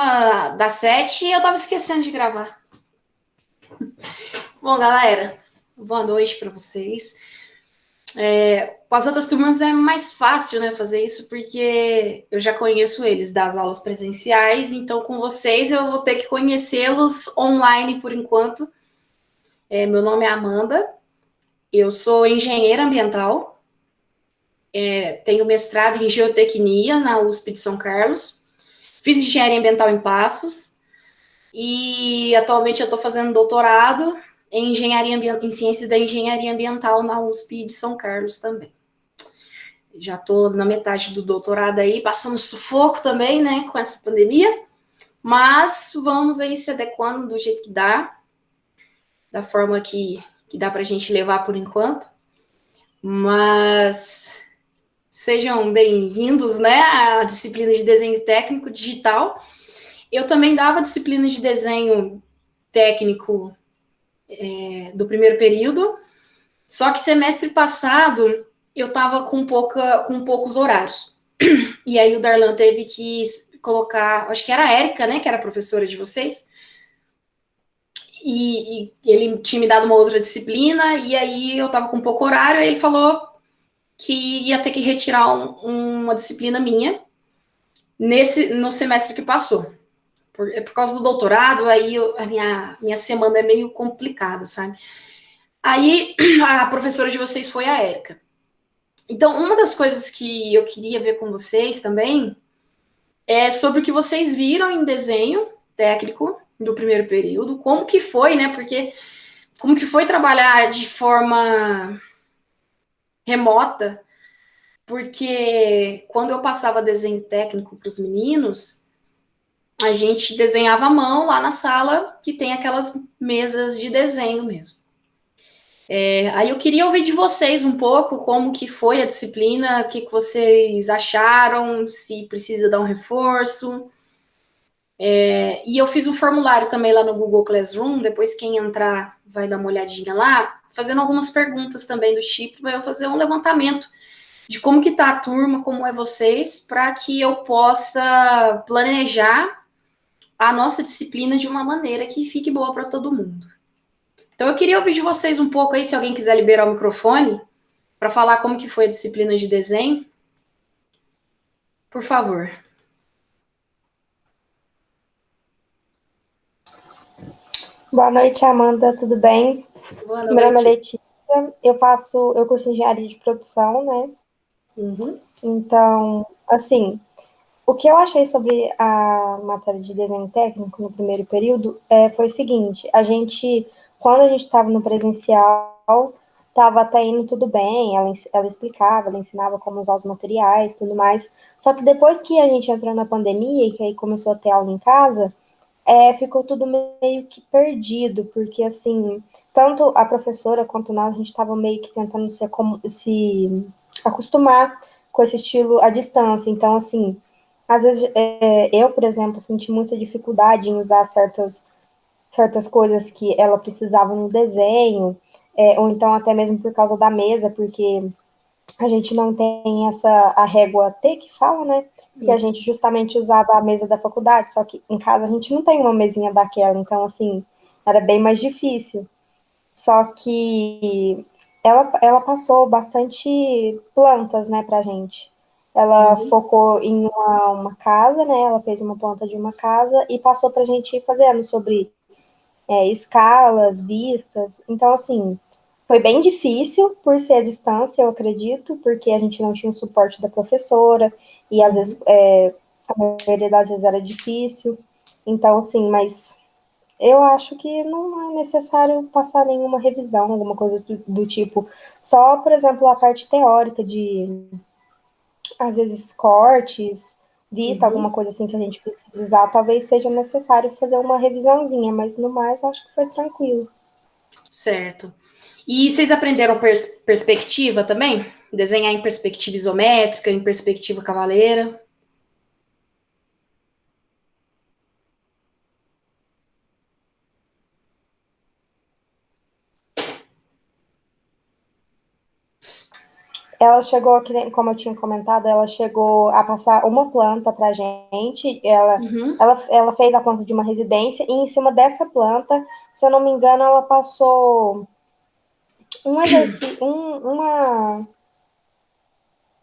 turma das 7 e eu tava esquecendo de gravar. Bom, galera, boa noite para vocês. Com as outras turmas é mais fácil, né, fazer isso, porque eu já conheço eles das aulas presenciais, então com vocês eu vou ter que conhecê-los online por enquanto. Meu nome é Amanda, eu sou engenheira ambiental, tenho mestrado em geotecnia na USP de São Carlos, fiz engenharia ambiental em Passos, e atualmente eu estou fazendo doutorado em ciências da engenharia ambiental na USP de São Carlos também. Já estou na metade do doutorado aí, passando sufoco também, né, com essa pandemia, mas vamos aí se adequando do jeito que dá, da forma que dá para a gente levar por enquanto. Mas sejam bem-vindos, né, à disciplina de desenho técnico digital. Eu também dava disciplina de desenho técnico do primeiro período, só que semestre passado eu estava com poucos horários. E aí o Darlan teve que colocar, acho que era a Érica, né, que era a professora de vocês, e ele tinha me dado uma outra disciplina, e aí eu estava com pouco horário, aí ele falou que ia ter que retirar uma disciplina minha no semestre que passou. Por causa do doutorado, aí a minha semana é meio complicada, sabe? Aí a professora de vocês foi a Érica. Então, uma das coisas que eu queria ver com vocês também é sobre o que vocês viram em desenho técnico do primeiro período, como que foi, né? Porque como que foi trabalhar de forma remota, porque quando eu passava desenho técnico para os meninos, a gente desenhava à mão lá na sala, que tem aquelas mesas de desenho mesmo. Aí eu queria ouvir de vocês um pouco como que foi a disciplina, o que vocês acharam, se precisa dar um reforço. E eu fiz um formulário também lá no Google Classroom, depois quem entrar vai dar uma olhadinha lá, fazendo algumas perguntas também do tipo, para eu fazer um levantamento de como que tá a turma, como é vocês, para que eu possa planejar a nossa disciplina de uma maneira que fique boa para todo mundo. Então eu queria ouvir de vocês um pouco aí, se alguém quiser liberar o microfone, para falar como que foi a disciplina de desenho, por favor. Boa noite, Amanda, tudo bem? Boa Meu nome é noite. Letícia, eu curso engenharia de produção, né? Uhum. Então, assim, o que eu achei sobre a matéria de desenho técnico no primeiro período foi o seguinte: quando a gente estava no presencial, estava até indo tudo bem, ela explicava, ela ensinava como usar os materiais, tudo mais. Só que depois que a gente entrou na pandemia e que aí começou a ter aula em casa, ficou tudo meio que perdido, porque assim, tanto a professora quanto nós, a gente estava meio que tentando se acostumar com esse estilo à distância. Então, assim, às vezes eu, por exemplo, senti muita dificuldade em usar certas coisas que ela precisava no desenho, ou então até mesmo por causa da mesa, porque a gente não tem a régua T que fala, né? Que a gente Isso. justamente usava a mesa da faculdade, só que em casa a gente não tem uma mesinha daquela, então assim, era bem mais difícil. Só que ela passou bastante plantas, né, pra gente. Ela Uhum. focou em uma casa, né? Ela fez uma planta de uma casa e passou pra gente ir fazendo sobre escalas, vistas. Então, assim, foi bem difícil por ser a distância, eu acredito, porque a gente não tinha o suporte da professora e às vezes a maioria das vezes era difícil. Então, assim, mas eu acho que não é necessário passar nenhuma revisão, alguma coisa do tipo. Só, por exemplo, a parte teórica de, às vezes, cortes, vista, Uhum. alguma coisa assim que a gente precisa usar, talvez seja necessário fazer uma revisãozinha, mas no mais acho que foi tranquilo. Certo. E vocês aprenderam perspectiva também? Desenhar em perspectiva isométrica, em perspectiva cavaleira? ela chegou, como eu tinha comentado, ela chegou a passar uma planta para a gente. Ela fez a planta de uma residência e em cima dessa planta, se eu não me engano, ela passou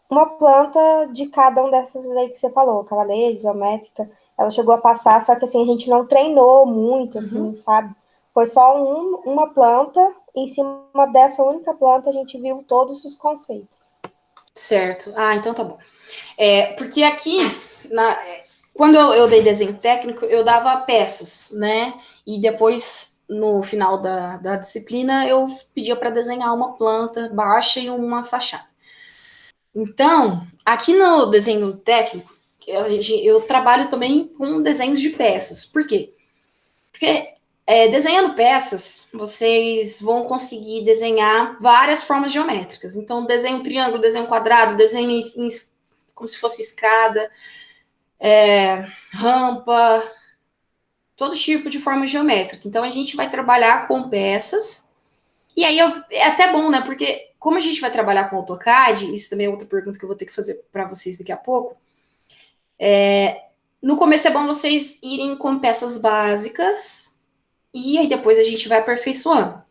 uma planta de cada um dessas aí que você falou, cavaleira, isométrica. Ela chegou a passar, só que assim, a gente não treinou muito, assim, sabe? Foi só uma planta, em cima dessa única planta a gente viu todos os conceitos. Certo. Ah, então tá bom. Porque aqui, quando eu dei desenho técnico, eu dava peças, né? E depois, no final da disciplina, eu pedia para desenhar uma planta baixa e uma fachada. Então, aqui no desenho técnico, eu trabalho também com desenhos de peças. Por quê? Porque desenhando peças, vocês vão conseguir desenhar várias formas geométricas. Então, desenho um triângulo, desenho um quadrado, desenho como se fosse escada, rampa, todo tipo de forma geométrica. Então, a gente vai trabalhar com peças. E aí é até bom, né? Porque como a gente vai trabalhar com AutoCAD, isso também é outra pergunta que eu vou ter que fazer para vocês daqui a pouco. No começo é bom vocês irem com peças básicas e aí depois a gente vai aperfeiçoando.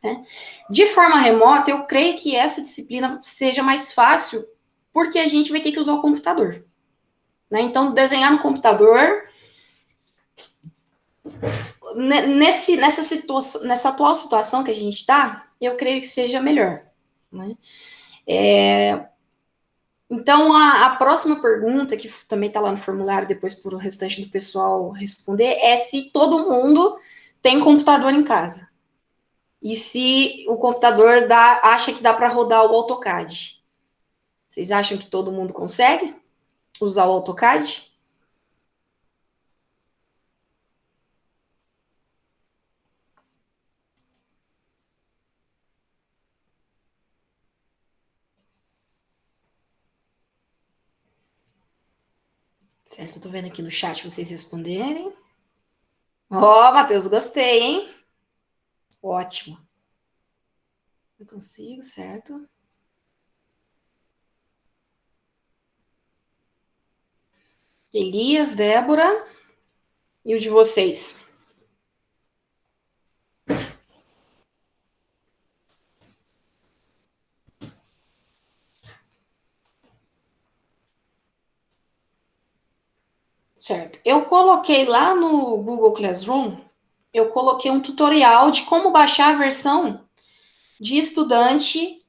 Né? De forma remota, eu creio que essa disciplina seja mais fácil porque a gente vai ter que usar o computador. Né? Então, desenhar no computador, nessa atual situação que a gente está, eu creio que seja melhor. Né? Então, a próxima pergunta, que também está lá no formulário, depois para o restante do pessoal responder, é se todo mundo tem computador em casa. E se o computador acha que dá para rodar o AutoCAD. Vocês acham que todo mundo consegue usar o AutoCAD? Certo, eu tô vendo aqui no chat vocês responderem. Ó, Matheus, gostei, hein? Ótimo. Eu consigo, certo? Elias, Débora. E o de vocês? Certo. Eu coloquei lá no Google Classroom, eu coloquei um tutorial de como baixar a versão de estudante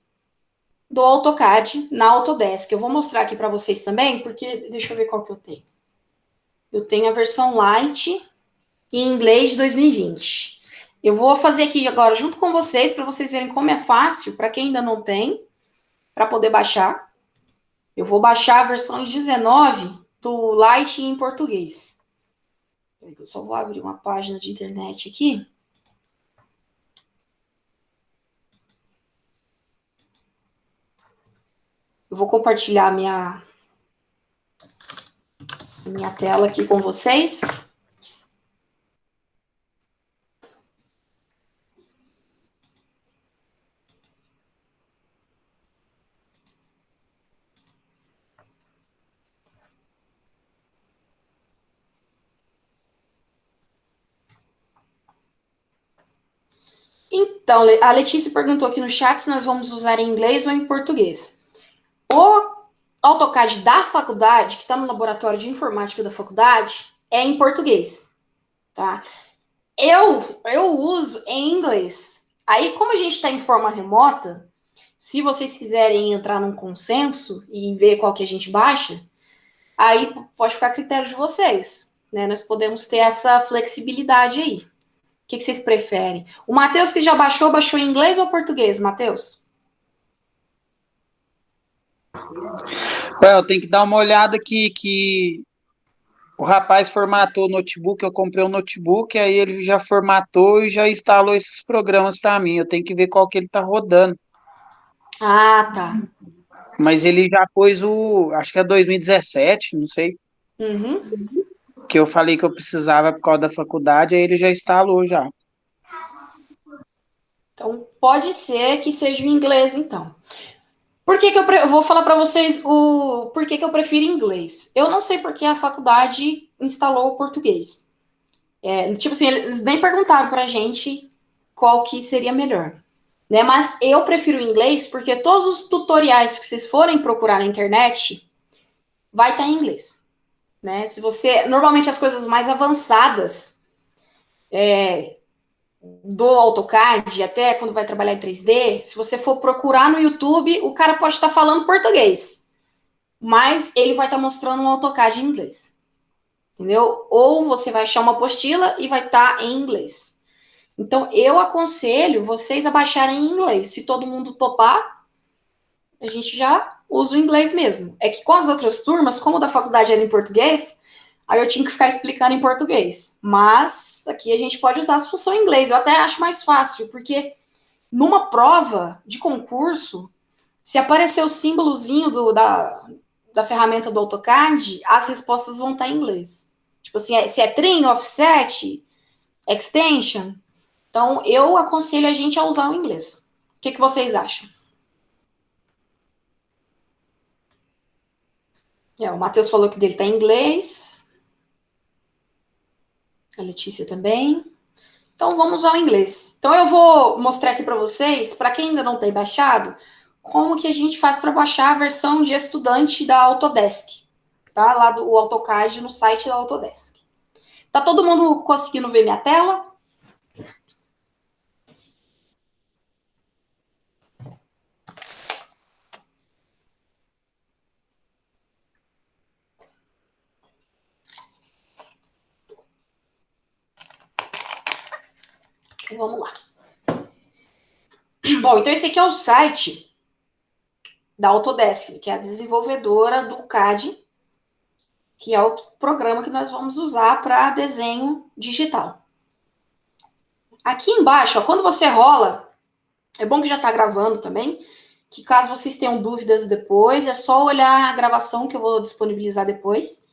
do AutoCAD na Autodesk. Eu vou mostrar aqui para vocês também, porque deixa eu ver qual que eu tenho. Eu tenho a versão Lite em inglês de 2020. Eu vou fazer aqui agora junto com vocês para vocês verem como é fácil para quem ainda não tem, para poder baixar. Eu vou baixar a versão 19 do Lite em português. Eu só vou abrir uma página de internet aqui. Eu vou compartilhar a minha tela aqui com vocês. Então, a Letícia perguntou aqui no chat se nós vamos usar em inglês ou em português. O AutoCAD da faculdade, que está no laboratório de informática da faculdade, é em português, tá? Eu uso em inglês. Aí, como a gente está em forma remota, se vocês quiserem entrar num consenso e ver qual que a gente baixa, aí pode ficar a critério de vocês, né? Nós podemos ter essa flexibilidade aí. O que vocês preferem? O Matheus que já baixou em inglês ou português, Matheus? Eu tenho que dar uma olhada que o rapaz formatou o notebook, eu comprei um notebook, aí ele já formatou e já instalou esses programas para mim. Eu tenho que ver qual que ele está rodando. Ah, tá. Mas ele já pôs acho que é 2017, não sei, que eu falei que eu precisava por causa da faculdade, aí ele já instalou já. Então, pode ser que seja o inglês, então. Por que que eu vou falar para vocês por que que eu prefiro inglês? Eu não sei porque a faculdade instalou o português. Tipo assim, eles nem perguntaram pra gente qual que seria melhor. Né? Mas eu prefiro o inglês porque todos os tutoriais que vocês forem procurar na internet vai estar em inglês. Né? Se você. Normalmente as coisas mais avançadas do AutoCAD, até quando vai trabalhar em 3D, se você for procurar no YouTube, o cara pode estar falando português, mas ele vai estar mostrando um AutoCAD em inglês. Entendeu? Ou você vai achar uma apostila e vai estar em inglês. Então, eu aconselho vocês a baixarem em inglês. Se todo mundo topar, a gente já usa o inglês mesmo. É que com as outras turmas, como da faculdade era em português, aí eu tinha que ficar explicando em português. Mas aqui a gente pode usar as funções em inglês. Eu até acho mais fácil, porque numa prova de concurso, se aparecer o símbolozinho da ferramenta do AutoCAD, as respostas vão estar em inglês. Tipo assim, se é trim, offset, extension. Então, eu aconselho a gente a usar o inglês. O que vocês acham? O Matheus falou que dele está em inglês. A Letícia também. Então, vamos ao inglês. Então, eu vou mostrar aqui para vocês, para quem ainda não tem baixado, como que a gente faz para baixar a versão de estudante da Autodesk. Tá? Lá do AutoCAD no site da Autodesk. Tá todo mundo conseguindo ver minha tela? Vamos lá. Bom, então esse aqui é o site da Autodesk, que é a desenvolvedora do CAD, que é o programa que nós vamos usar para desenho digital. Aqui embaixo, ó, quando você rola, é bom que já está gravando também, que caso vocês tenham dúvidas depois, é só olhar a gravação que eu vou disponibilizar depois,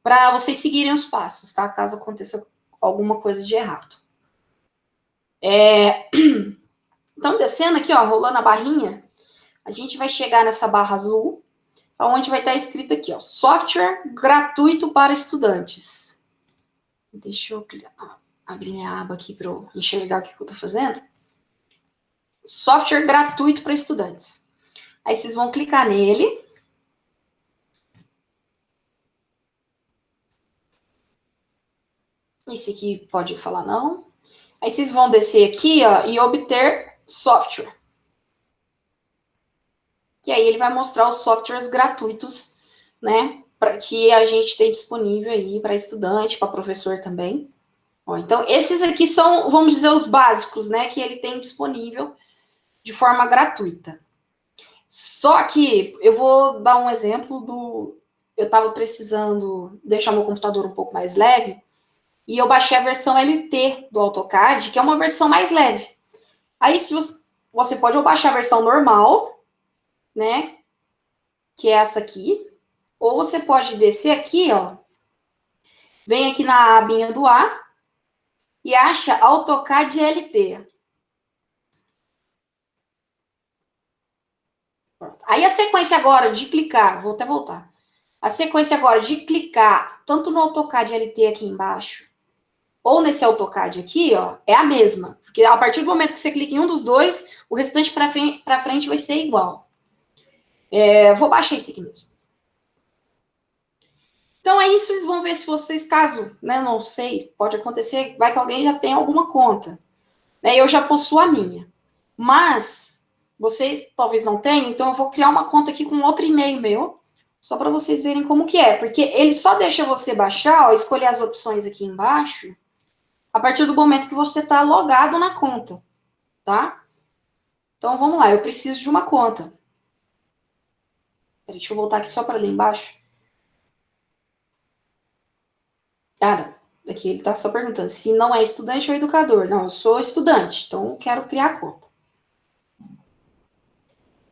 para vocês seguirem os passos, tá? Caso aconteça alguma coisa de errado. Então, descendo aqui, ó, rolando a barrinha, a gente vai chegar nessa barra azul, onde vai estar escrito aqui, ó, software gratuito para estudantes. Deixa eu abrir minha aba aqui para eu enxergar o que eu estou fazendo. Software gratuito para estudantes. Aí vocês vão clicar nele. Esse aqui pode falar não. Aí vocês vão descer aqui, ó, e obter software. E aí ele vai mostrar os softwares gratuitos, né, que a gente tem disponível aí para estudante, para professor também. Ó, então, esses aqui são, vamos dizer, os básicos, né, que ele tem disponível de forma gratuita. Só que eu vou dar um exemplo eu estava precisando deixar meu computador um pouco mais leve, e eu baixei a versão LT do AutoCAD, que é uma versão mais leve. Aí, se você pode ou baixar a versão normal, né, que é essa aqui, ou você pode descer aqui, ó, vem aqui na abinha do A e acha AutoCAD LT. Pronto. Aí a sequência agora de clicar, vou até voltar. A sequência agora de clicar tanto no AutoCAD LT aqui embaixo, ou nesse AutoCAD aqui, ó, é a mesma. Porque a partir do momento que você clica em um dos dois, o restante para frente vai ser igual. Vou baixar esse aqui mesmo. Então é isso, vocês vão ver se vocês, caso, né, não sei, pode acontecer, vai que alguém já tem alguma conta. Né, eu já possuo a minha. Mas, vocês talvez não tenham, então eu vou criar uma conta aqui com outro e-mail meu, só para vocês verem como que é. Porque ele só deixa você baixar, ó, escolher as opções aqui embaixo, a partir do momento que você está logado na conta, tá? Então, vamos lá, eu preciso de uma conta. Peraí, deixa eu voltar aqui só para ali embaixo. Não. Aqui ele está só perguntando se não é estudante ou educador. Não, eu sou estudante, então eu quero criar a conta.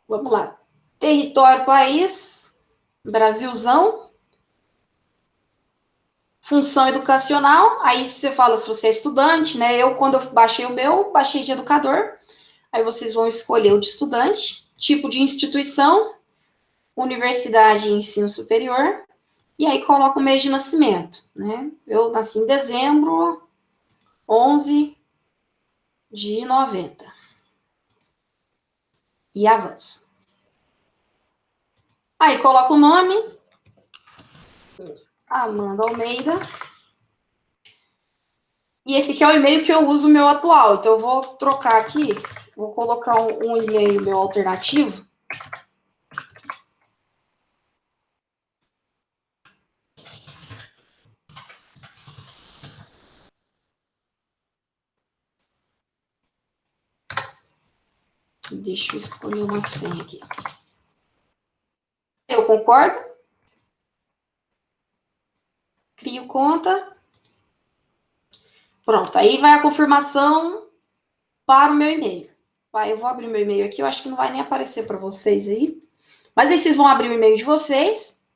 Vamos lá. Território, país, Brasilzão. Função educacional, aí você fala se você é estudante, né? Quando eu baixei o meu, baixei de educador. Aí vocês vão escolher o de estudante, tipo de instituição, universidade e ensino superior, e aí coloco o mês de nascimento, né? Eu nasci em dezembro, 11 de 90. E avança. Aí coloco o nome, Amanda Almeida. E esse aqui é o e-mail que eu uso, meu atual. Então eu vou trocar aqui, vou colocar um e-mail meu alternativo. Deixa eu escolher uma senha aqui. Eu concordo. Crio conta. Pronto, aí vai a confirmação para o meu e-mail. Eu vou abrir meu e-mail aqui, eu acho que não vai nem aparecer para vocês aí. Mas aí vocês vão abrir o e-mail de vocês.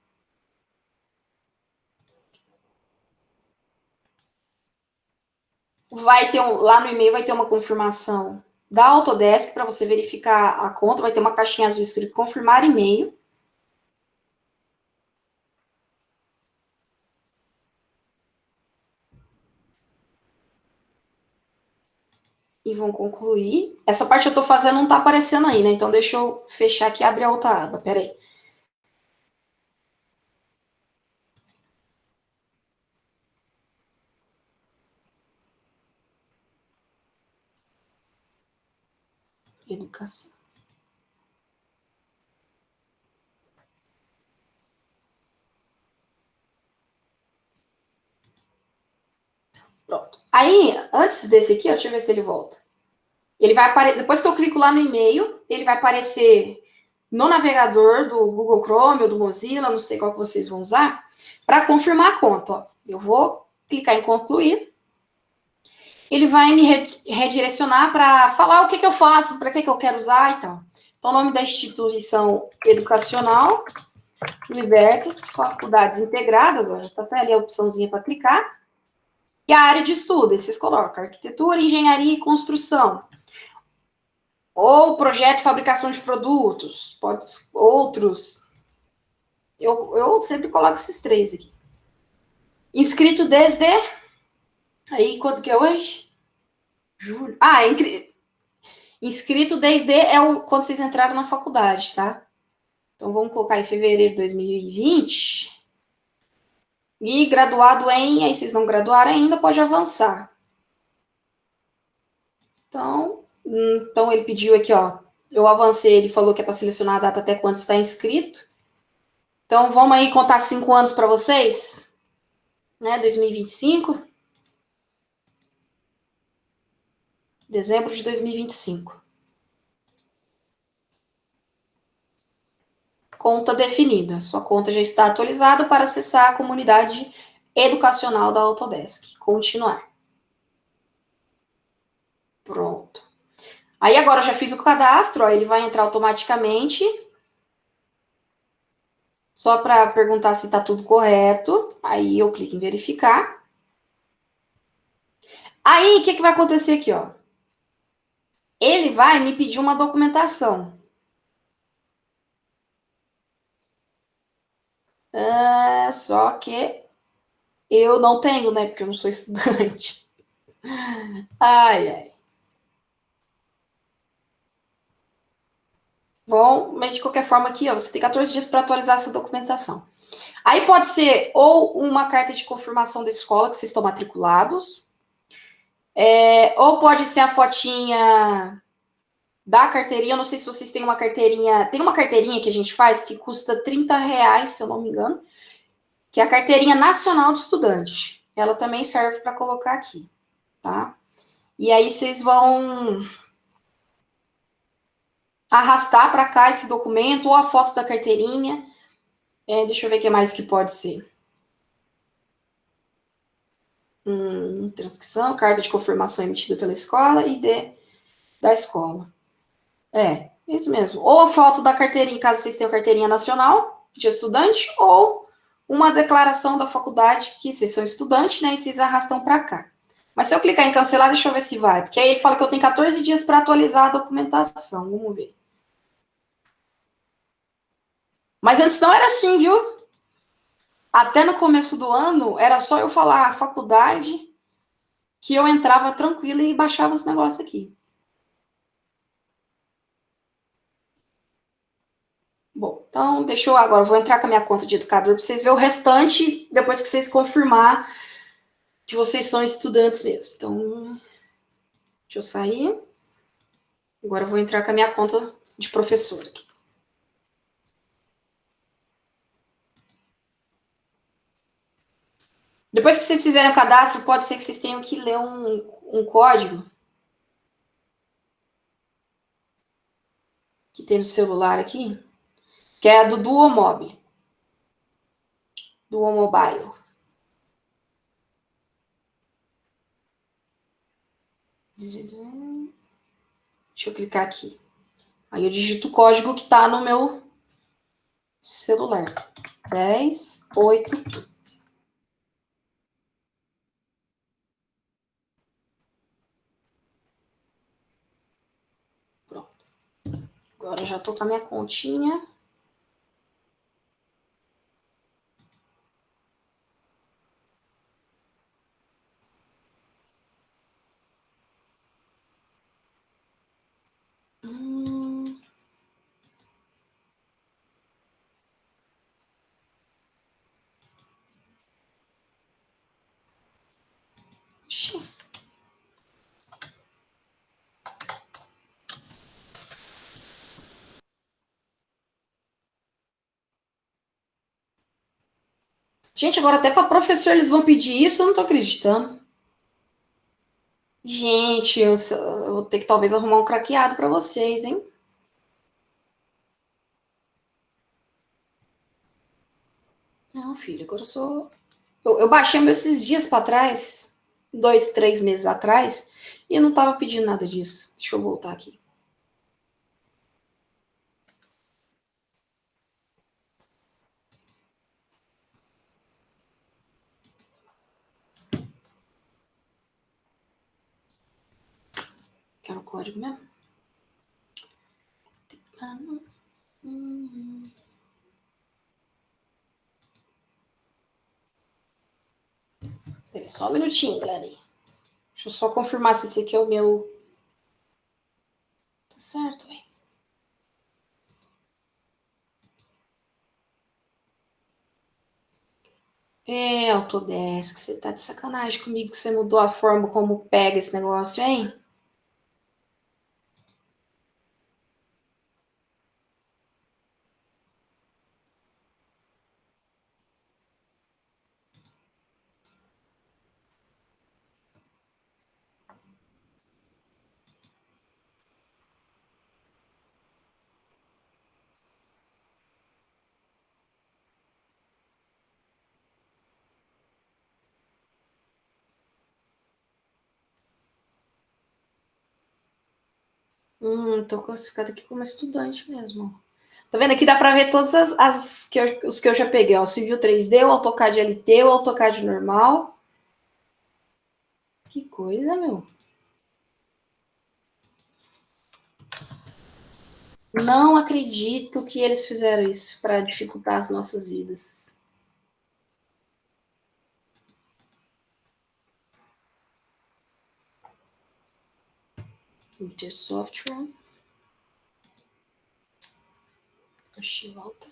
Vai ter lá no e-mail vai ter uma confirmação da Autodesk para você verificar a conta. Vai ter uma caixinha azul escrito confirmar e-mail. E vão concluir. Essa parte eu estou fazendo não está aparecendo aí, né? Então deixa eu fechar aqui e abrir a outra aba. Peraí. Educação. Pronto. Aí, antes desse aqui, deixa eu ver se ele volta. Ele vai aparecer, depois que eu clico lá no e-mail, ele vai aparecer no navegador do Google Chrome ou do Mozilla, não sei qual que vocês vão usar, para confirmar a conta. Ó. Eu vou clicar em concluir. Ele vai me redirecionar para falar o que eu faço, para que eu quero usar e tal. Então, o nome da instituição educacional, Libertas, Faculdades Integradas, ó, já está até ali a opçãozinha para clicar. E a área de estudo, esses colocam arquitetura, engenharia e construção. Ou projeto de fabricação de produtos, pode outros. Eu sempre coloco esses três aqui. Inscrito desde... Aí, quando que é hoje? Julho. Inscrito desde quando vocês entraram na faculdade, tá? Então, vamos colocar em fevereiro de 2020. E graduado aí vocês não graduaram ainda, pode avançar. Então ele pediu aqui, ó. Eu avancei, ele falou que é para selecionar a data até quando está inscrito. Então, vamos aí contar 5 anos para vocês? Né, 2025. Dezembro de 2025. Conta definida. Sua conta já está atualizada para acessar a comunidade educacional da Autodesk. Continuar. Pronto. Aí agora eu já fiz o cadastro, ó, ele vai entrar automaticamente. Só para perguntar se está tudo correto. Aí eu clico em verificar. Aí, o que vai acontecer aqui, ó? Ele vai me pedir uma documentação. Só que eu não tenho, né? Porque eu não sou estudante. Ai. Bom, mas de qualquer forma aqui, ó, você tem 14 dias para atualizar essa documentação. Aí pode ser ou uma carta de confirmação da escola que vocês estão matriculados, ou pode ser a fotinha da carteirinha. Eu não sei se vocês têm uma carteirinha. Tem uma carteirinha que a gente faz que custa R$30, se eu não me engano, que é a carteirinha nacional de estudante. Ela também serve para colocar aqui, tá? E aí vocês vão arrastar para cá esse documento ou a foto da carteirinha. Deixa eu ver o que mais que pode ser. Transcrição, carta de confirmação emitida pela escola e da escola. Isso mesmo. Ou a foto da carteirinha, caso vocês tenham carteirinha nacional de estudante, ou uma declaração da faculdade que vocês são estudante, né, e vocês arrastam para cá. Mas se eu clicar em cancelar, deixa eu ver se vai, porque aí ele fala que eu tenho 14 dias para atualizar a documentação. Vamos ver. Mas antes não era assim, viu? Até no começo do ano, era só eu falar faculdade que eu entrava tranquila e baixava os negócios aqui. Bom, então deixa eu agora, eu vou entrar com a minha conta de educador para vocês verem o restante depois que vocês confirmar que vocês são estudantes mesmo. Então, deixa eu sair. Agora eu vou entrar com a minha conta de professor aqui. Depois que vocês fizerem o cadastro, pode ser que vocês tenham que ler um código que tem no celular aqui, que é do Duo Mobile. Duo Mobile. Deixa eu clicar aqui. Aí eu digito o código que está no meu celular. 10, 8, 15. Pronto. Agora eu já estou com a minha continha. Gente, agora até para professor eles vão pedir isso, eu não tô acreditando. Gente, eu vou ter que talvez arrumar um craqueado para vocês, hein? Não, filho, agora eu sou. Eu baixei meus esses dias para trás, 2, 3 meses atrás, e eu não tava pedindo nada disso. Deixa eu voltar aqui. Quero o código mesmo? Peraí, só um minutinho, galera. Deixa eu só confirmar se esse aqui é o meu. Tá certo, hein? Autodesk, você tá de sacanagem comigo que você mudou a forma como pega esse negócio, hein? Tô classificada aqui como estudante mesmo. Tá vendo? Aqui dá pra ver todas os que eu já peguei. Ó, o Civil 3D, o AutoCAD LT, o AutoCAD normal. Que coisa, meu. Não acredito que eles fizeram isso para dificultar as nossas vidas. Enter software. Oxi, volta.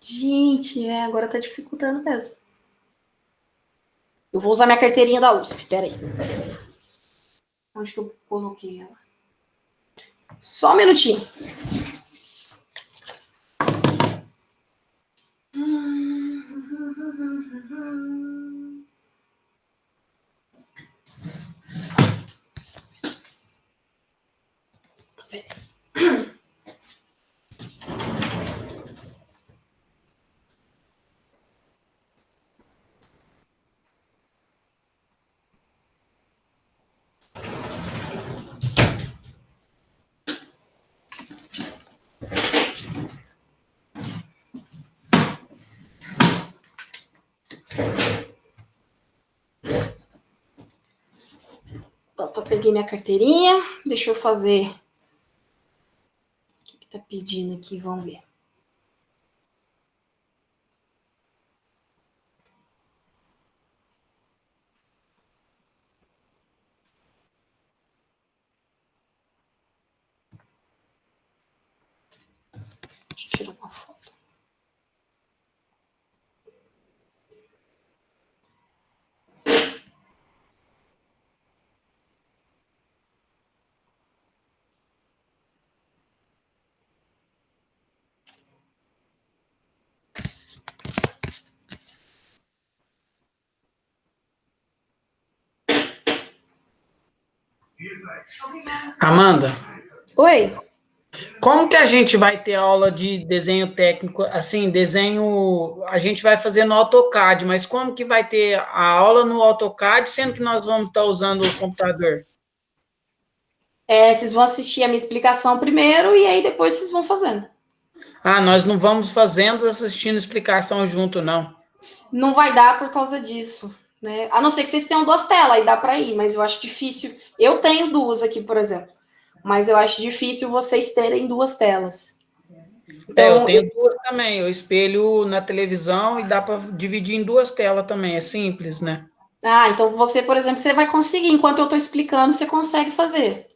Gente, agora tá dificultando mesmo. Eu vou usar minha carteirinha da USP, peraí. Onde que eu coloquei ela? Só um minutinho. peguei minha carteirinha. Deixa eu fazer. O que está pedindo aqui? Vamos ver. Deixa eu tirar uma foto. Amanda, Oi. como que a gente vai ter aula de desenho técnico, assim, desenho, a gente vai fazer no AutoCAD, mas como que vai ter a aula no AutoCAD, sendo que nós vamos estar usando o computador? Vocês vão assistir a minha explicação primeiro e aí depois vocês vão fazendo. Ah, nós não vamos fazendo, assistindo explicação junto, não. Não vai dar por causa disso, né? A não ser que vocês tenham 2 telas, aí dá para ir, mas eu acho difícil. Eu tenho 2 aqui, por exemplo, mas eu acho difícil vocês terem 2 telas. Então, Eu tenho 2 também, eu espelho na televisão e dá para dividir em 2 telas também, é simples, né? então você, por exemplo, você vai conseguir, enquanto eu estou explicando, você consegue fazer.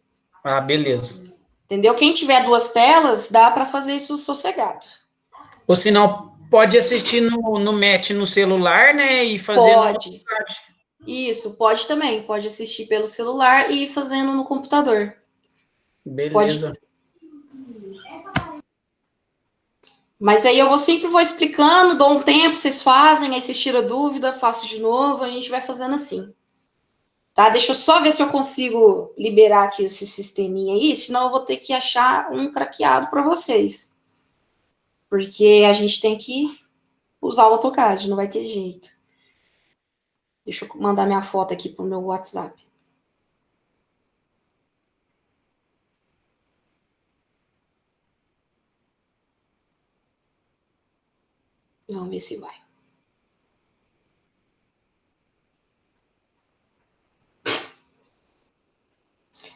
Ah, beleza. Entendeu? Quem tiver 2 telas, dá para fazer isso sossegado. Ou se não, pode assistir no Match no celular, né, e fazer no Pode. AutoCAD. Isso, pode também. Pode assistir pelo celular e ir fazendo no computador. Beleza. Pode. Mas aí eu sempre vou explicando, dou um tempo, vocês fazem, aí vocês tiram dúvida, faço de novo, a gente vai fazendo assim. Tá? Deixa eu só ver se eu consigo liberar aqui esse sisteminha aí, senão eu vou ter que achar um craqueado para vocês. Porque a gente tem que usar o AutoCAD, não vai ter jeito. Deixa eu mandar minha foto aqui pro meu WhatsApp. Vamos ver se vai.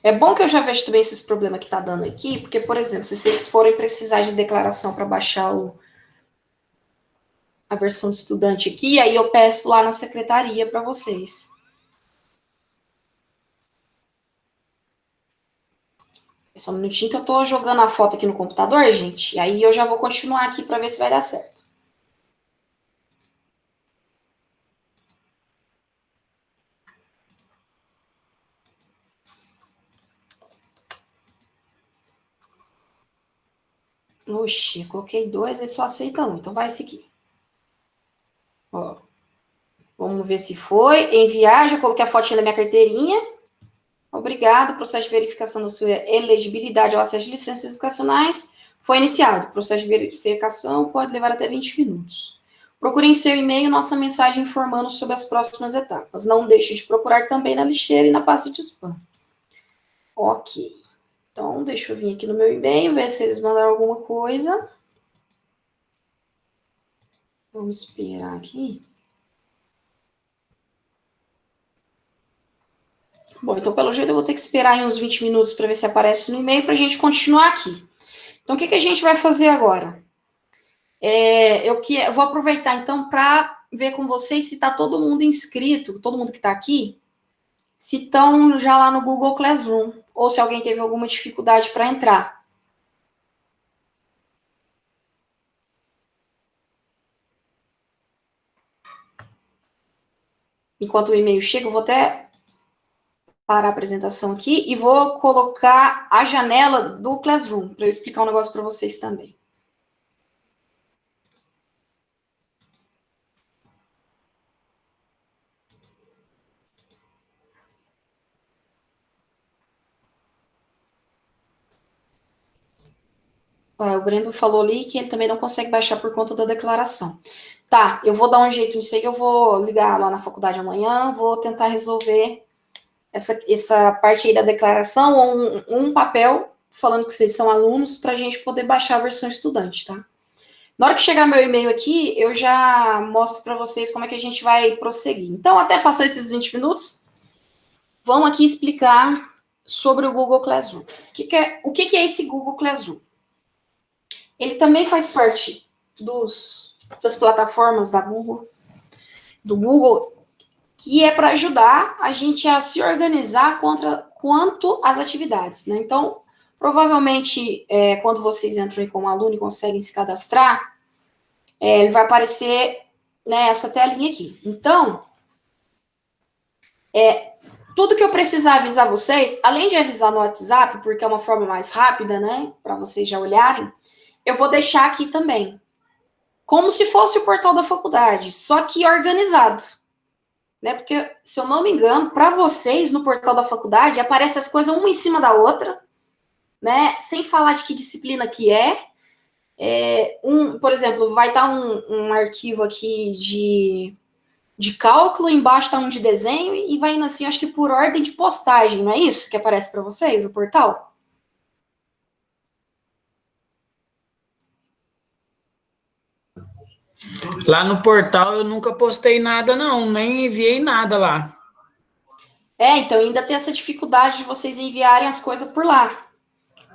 É bom que eu já vejo também esses problemas que tá dando aqui, porque, por exemplo, se vocês forem precisar de declaração para baixar a versão de estudante aqui, aí eu peço lá na secretaria para vocês. É só um minutinho que eu tô jogando a foto aqui no computador, gente, e aí eu já vou continuar aqui para ver se vai dar certo. Oxi, eu coloquei 2, ele só aceita 1, então vai seguir. Ó, vamos ver se foi. Enviar, já coloquei a fotinha da minha carteirinha. Obrigado, processo de verificação da sua elegibilidade ao acesso de licenças educacionais foi iniciado. O processo de verificação pode levar até 20 minutos. Procure em seu e-mail nossa mensagem informando sobre as próximas etapas. Não deixe de procurar também na lixeira e na pasta de spam. Ok. Então, deixa eu vir aqui no meu e-mail, ver se eles mandaram alguma coisa. Vamos esperar aqui. Bom, então, pelo jeito, eu vou ter que esperar aí uns 20 minutos para ver se aparece no e-mail para a gente continuar aqui. Então, o que a gente vai fazer agora? Eu vou aproveitar, então, para ver com vocês se está todo mundo inscrito, todo mundo que está aqui, se estão já lá no Google Classroom, ou se alguém teve alguma dificuldade para entrar. Enquanto o e-mail chega, eu vou até parar a apresentação aqui e vou colocar a janela do Classroom, para eu explicar um negócio para vocês também. O Brendo falou ali que ele também não consegue baixar por conta da declaração. Tá, eu vou dar um jeito nisso aí, eu vou ligar lá na faculdade amanhã, vou tentar resolver essa parte aí da declaração, ou um papel falando que vocês são alunos, para a gente poder baixar a versão estudante, tá? Na hora que chegar meu e-mail aqui, eu já mostro para vocês como é que a gente vai prosseguir. Então, até passar esses 20 minutos, vamos aqui explicar sobre o Google Classroom. O que é esse Google Classroom? Ele também faz parte das plataformas do Google, que é para ajudar a gente a se organizar quanto às atividades, né? Então, provavelmente, quando vocês entram aí como aluno e conseguem se cadastrar, ele vai aparecer, né, essa telinha aqui. Então, tudo que eu precisar avisar vocês, além de avisar no WhatsApp, porque é uma forma mais rápida, né, para vocês já olharem, eu vou deixar aqui também. Como se fosse o portal da faculdade, só que organizado. Né? Porque, se eu não me engano, para vocês, no portal da faculdade, aparecem as coisas uma em cima da outra, né? Sem falar de que disciplina que é. Por exemplo, vai estar um arquivo aqui de cálculo, embaixo está um de desenho, e vai indo assim, acho que por ordem de postagem, não é isso que aparece para vocês, o portal? Lá no portal eu nunca postei nada, não, nem enviei nada lá. Então ainda tem essa dificuldade de vocês enviarem as coisas por lá.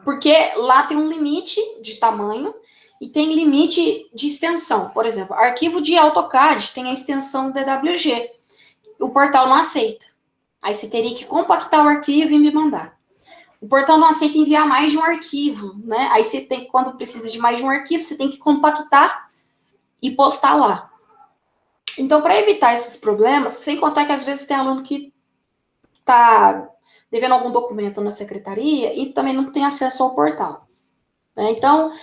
Porque lá tem um limite de tamanho e tem limite de extensão. Por exemplo, arquivo de AutoCAD tem a extensão DWG. O portal não aceita. Aí você teria que compactar o arquivo e me mandar. O portal não aceita enviar mais de um arquivo, né? Aí você tem, quando precisa de mais de um arquivo, você tem que compactar e postar lá. Então, para evitar esses problemas, sem contar que às vezes tem aluno que está devendo algum documento na secretaria e também não tem acesso ao portal. Né? Então,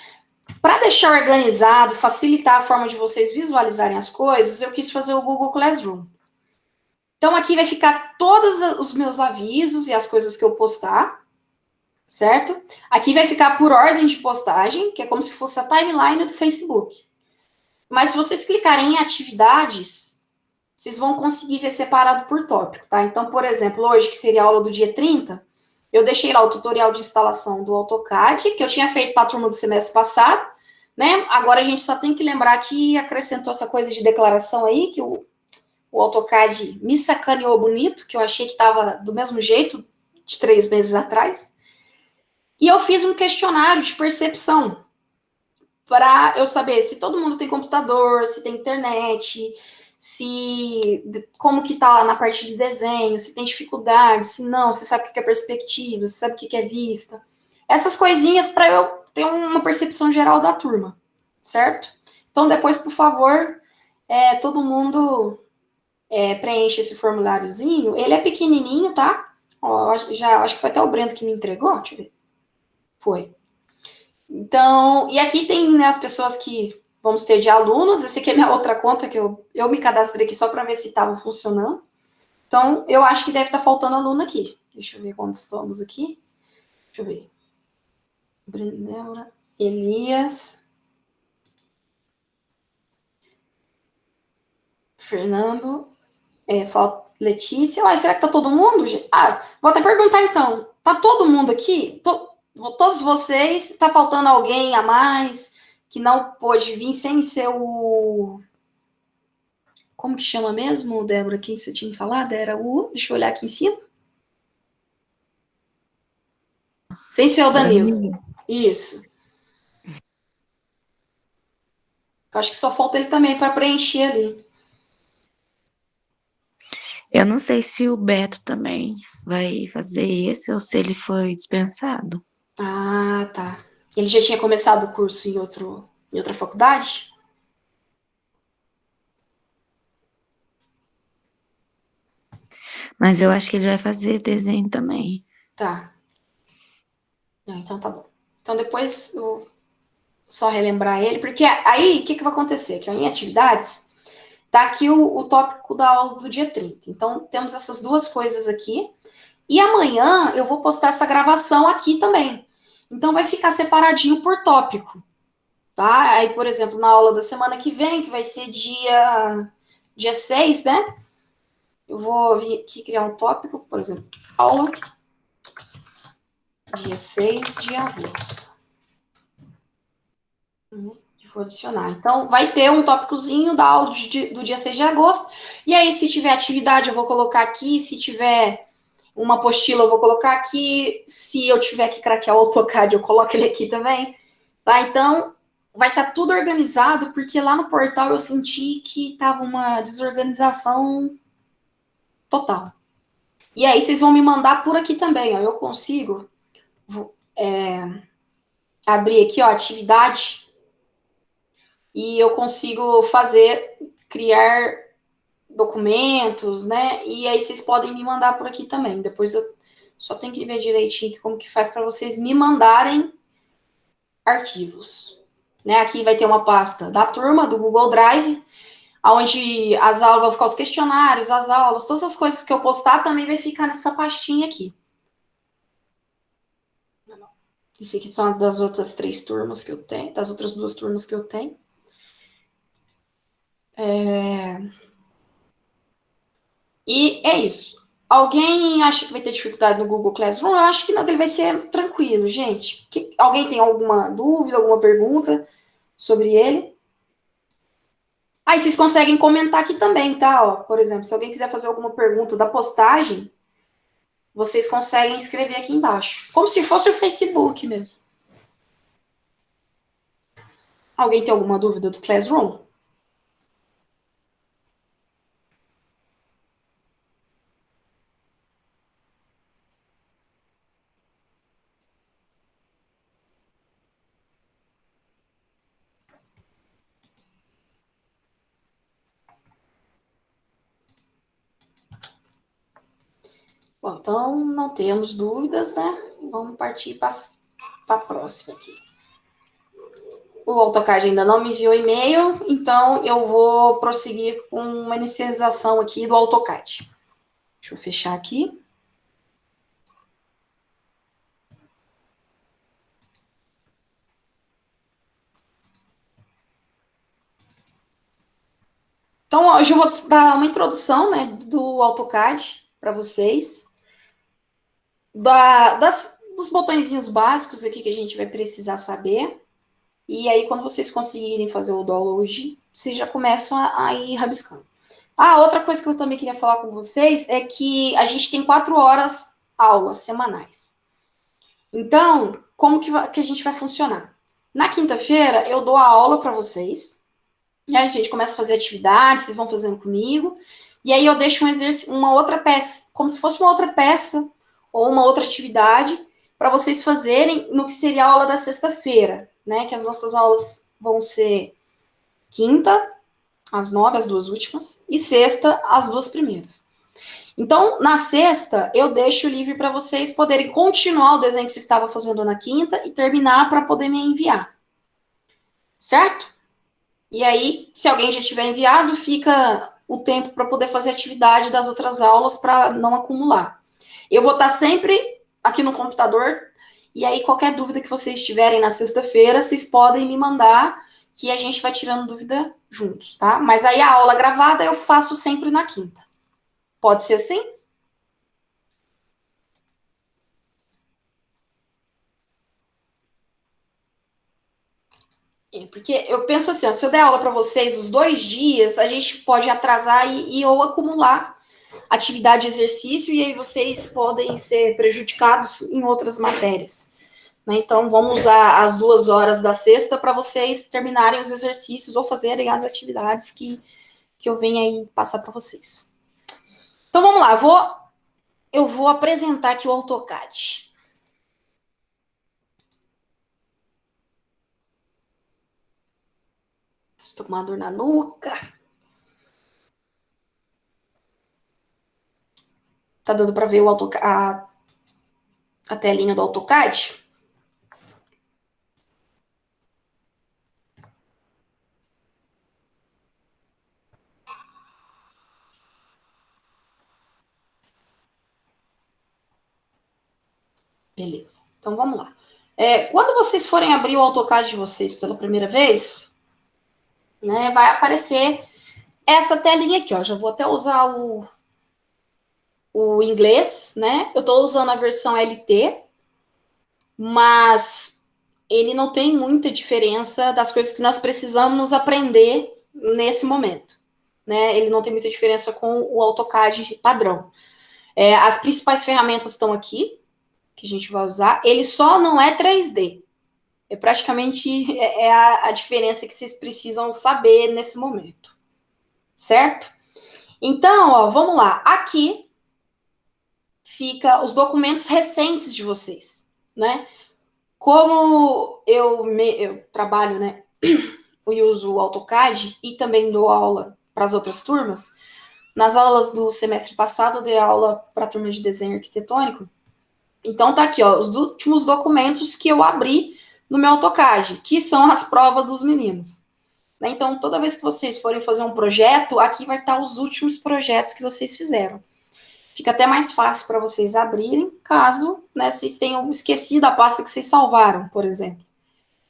para deixar organizado, facilitar a forma de vocês visualizarem as coisas, eu quis fazer o Google Classroom. Então, aqui vai ficar todos os meus avisos e as coisas que eu postar, certo? Aqui vai ficar por ordem de postagem, que é como se fosse a timeline do Facebook. Mas se vocês clicarem em atividades, vocês vão conseguir ver separado por tópico, tá? Então, por exemplo, hoje, que seria a aula do dia 30, eu deixei lá o tutorial de instalação do AutoCAD, que eu tinha feito para a turma do semestre passado, né? Agora a gente só tem que lembrar que acrescentou essa coisa de declaração aí, que o AutoCAD me sacaneou bonito, que eu achei que estava do mesmo jeito de 3 meses atrás. E eu fiz um questionário de percepção para eu saber se todo mundo tem computador, se tem internet, como que tá na parte de desenho, se tem dificuldade, se não, se sabe o que é perspectiva, se sabe o que é vista. Essas coisinhas para eu ter uma percepção geral da turma, certo? Então, depois, por favor, todo mundo preenche esse formuláriozinho. Ele é pequenininho, tá? Ó, acho que foi até o Brento que me entregou, deixa eu ver. Foi. Então, e aqui tem, né, as pessoas que vamos ter de alunos. Esse aqui é minha outra conta, que eu me cadastrei aqui só para ver se estava funcionando. Então, eu acho que deve estar faltando aluno aqui. Deixa eu ver quantos estamos aqui. Deixa eu ver. Brenda, Elias, Fernando, Letícia. Será que tá todo mundo? Vou até perguntar então. Tá todo mundo aqui? Todos vocês? Tá faltando alguém a mais que não pôde vir sem ser o... Como que chama mesmo, Débora? Quem você tinha falado? Era o... Deixa eu olhar aqui em cima. Sem ser o Danilo. Isso. Eu acho que só falta ele também para preencher ali. Eu não sei se o Beto também vai fazer esse ou se ele foi dispensado. Ah, tá. Ele já tinha começado o curso em outra faculdade? Mas eu acho que ele vai fazer desenho também. Tá. Então tá bom. Então depois eu só relembrar ele, porque aí o que vai acontecer? Que em atividades tá aqui o tópico da aula do dia 30. Então temos essas duas coisas aqui. E amanhã eu vou postar essa gravação aqui também. Então vai ficar separadinho por tópico. Tá? Aí, por exemplo, na aula da semana que vem, que vai ser dia 6, né? Eu vou vir aqui criar um tópico, por exemplo, aula dia 6 de agosto. Vou adicionar. Então, vai ter um tópicozinho da aula do dia 6 de agosto. E aí, se tiver atividade, eu vou colocar aqui. Se tiver uma apostila eu vou colocar aqui, se eu tiver que craquear o AutoCAD, eu coloco ele aqui também, tá? Então, vai estar tudo organizado, porque lá no portal eu senti que estava uma desorganização total. E aí vocês vão me mandar por aqui também, ó, eu consigo abrir aqui, ó, atividade, e eu consigo criar documentos, né? E aí vocês podem me mandar por aqui também. Depois eu só tenho que ver direitinho como que faz para vocês me mandarem arquivos. Né? Aqui vai ter uma pasta da turma, do Google Drive, onde as aulas vão ficar os questionários, as aulas, todas as coisas que eu postar também vai ficar nessa pastinha aqui. Isso aqui são das outras 3 turmas que eu tenho, das outras 2 turmas que eu tenho. E é isso. Alguém acha que vai ter dificuldade no Google Classroom? Eu acho que não, ele vai ser tranquilo, gente. Alguém tem alguma dúvida, alguma pergunta sobre ele? Aí vocês conseguem comentar aqui também, tá? Ó, por exemplo, se alguém quiser fazer alguma pergunta da postagem, vocês conseguem escrever aqui embaixo. Como se fosse o Facebook mesmo. Alguém tem alguma dúvida do Classroom? Bom, então não temos dúvidas, né? Vamos partir para a próxima aqui. O AutoCAD ainda não me enviou e-mail, então eu vou prosseguir com uma inicialização aqui do AutoCAD. Deixa eu fechar aqui. Então, hoje eu vou dar uma introdução, né, do AutoCAD para vocês. Dos botõezinhos básicos aqui que a gente vai precisar saber. E aí, quando vocês conseguirem fazer o download, vocês já começam a ir rabiscando. Ah, outra coisa que eu também queria falar com vocês é que a gente tem 4 horas aulas semanais. Então, como que a gente vai funcionar? Na quinta-feira, eu dou a aula para vocês. E aí a gente começa a fazer atividades, vocês vão fazendo comigo. E aí eu deixo uma outra peça, como se fosse uma outra peça ou uma outra atividade para vocês fazerem no que seria a aula da sexta-feira, né? Que as nossas aulas vão ser quinta, às 9, as 2 últimas, e sexta, as 2 primeiras. Então, na sexta, eu deixo livre para vocês poderem continuar o desenho que vocês estavam fazendo na quinta e terminar para poder me enviar. Certo? E aí, se alguém já tiver enviado, fica o tempo para poder fazer atividade das outras aulas para não acumular. Eu vou estar sempre aqui no computador, e aí qualquer dúvida que vocês tiverem na sexta-feira, vocês podem me mandar, que a gente vai tirando dúvida juntos, tá? Mas aí a aula gravada eu faço sempre na quinta. Pode ser assim? Porque eu penso assim, ó, se eu der aula para vocês os 2 dias, a gente pode atrasar e ou acumular atividade e exercício, e aí vocês podem ser prejudicados em outras matérias. Né? Então, vamos usar as 2 horas da sexta para vocês terminarem os exercícios ou fazerem as atividades que eu venho aí passar para vocês. Então, vamos lá, eu vou apresentar aqui o AutoCAD. Estou com uma dor na nuca. Tá dando para ver a telinha do AutoCAD? Beleza. Então, vamos lá. Quando vocês forem abrir o AutoCAD de vocês pela primeira vez, né, vai aparecer essa telinha aqui, ó. Já vou até usar o inglês, né? Eu estou usando a versão LT, mas ele não tem muita diferença das coisas que nós precisamos aprender nesse momento, né? Ele não tem muita diferença com o AutoCAD padrão. As principais ferramentas estão aqui, que a gente vai usar. Ele só não é 3D. É praticamente a diferença que vocês precisam saber nesse momento. Certo? Então, ó, vamos lá. Aqui fica os documentos recentes de vocês, né? Como eu trabalho, né? Eu uso o AutoCAD e também dou aula para as outras turmas. Nas aulas do semestre passado, eu dei aula para a turma de desenho arquitetônico. Então, tá aqui, ó, os últimos documentos que eu abri no meu AutoCAD, que são as provas dos meninos. Né? Então, toda vez que vocês forem fazer um projeto, aqui vai estar os últimos projetos que vocês fizeram. Fica até mais fácil para vocês abrirem, caso, né, vocês tenham esquecido a pasta que vocês salvaram, por exemplo.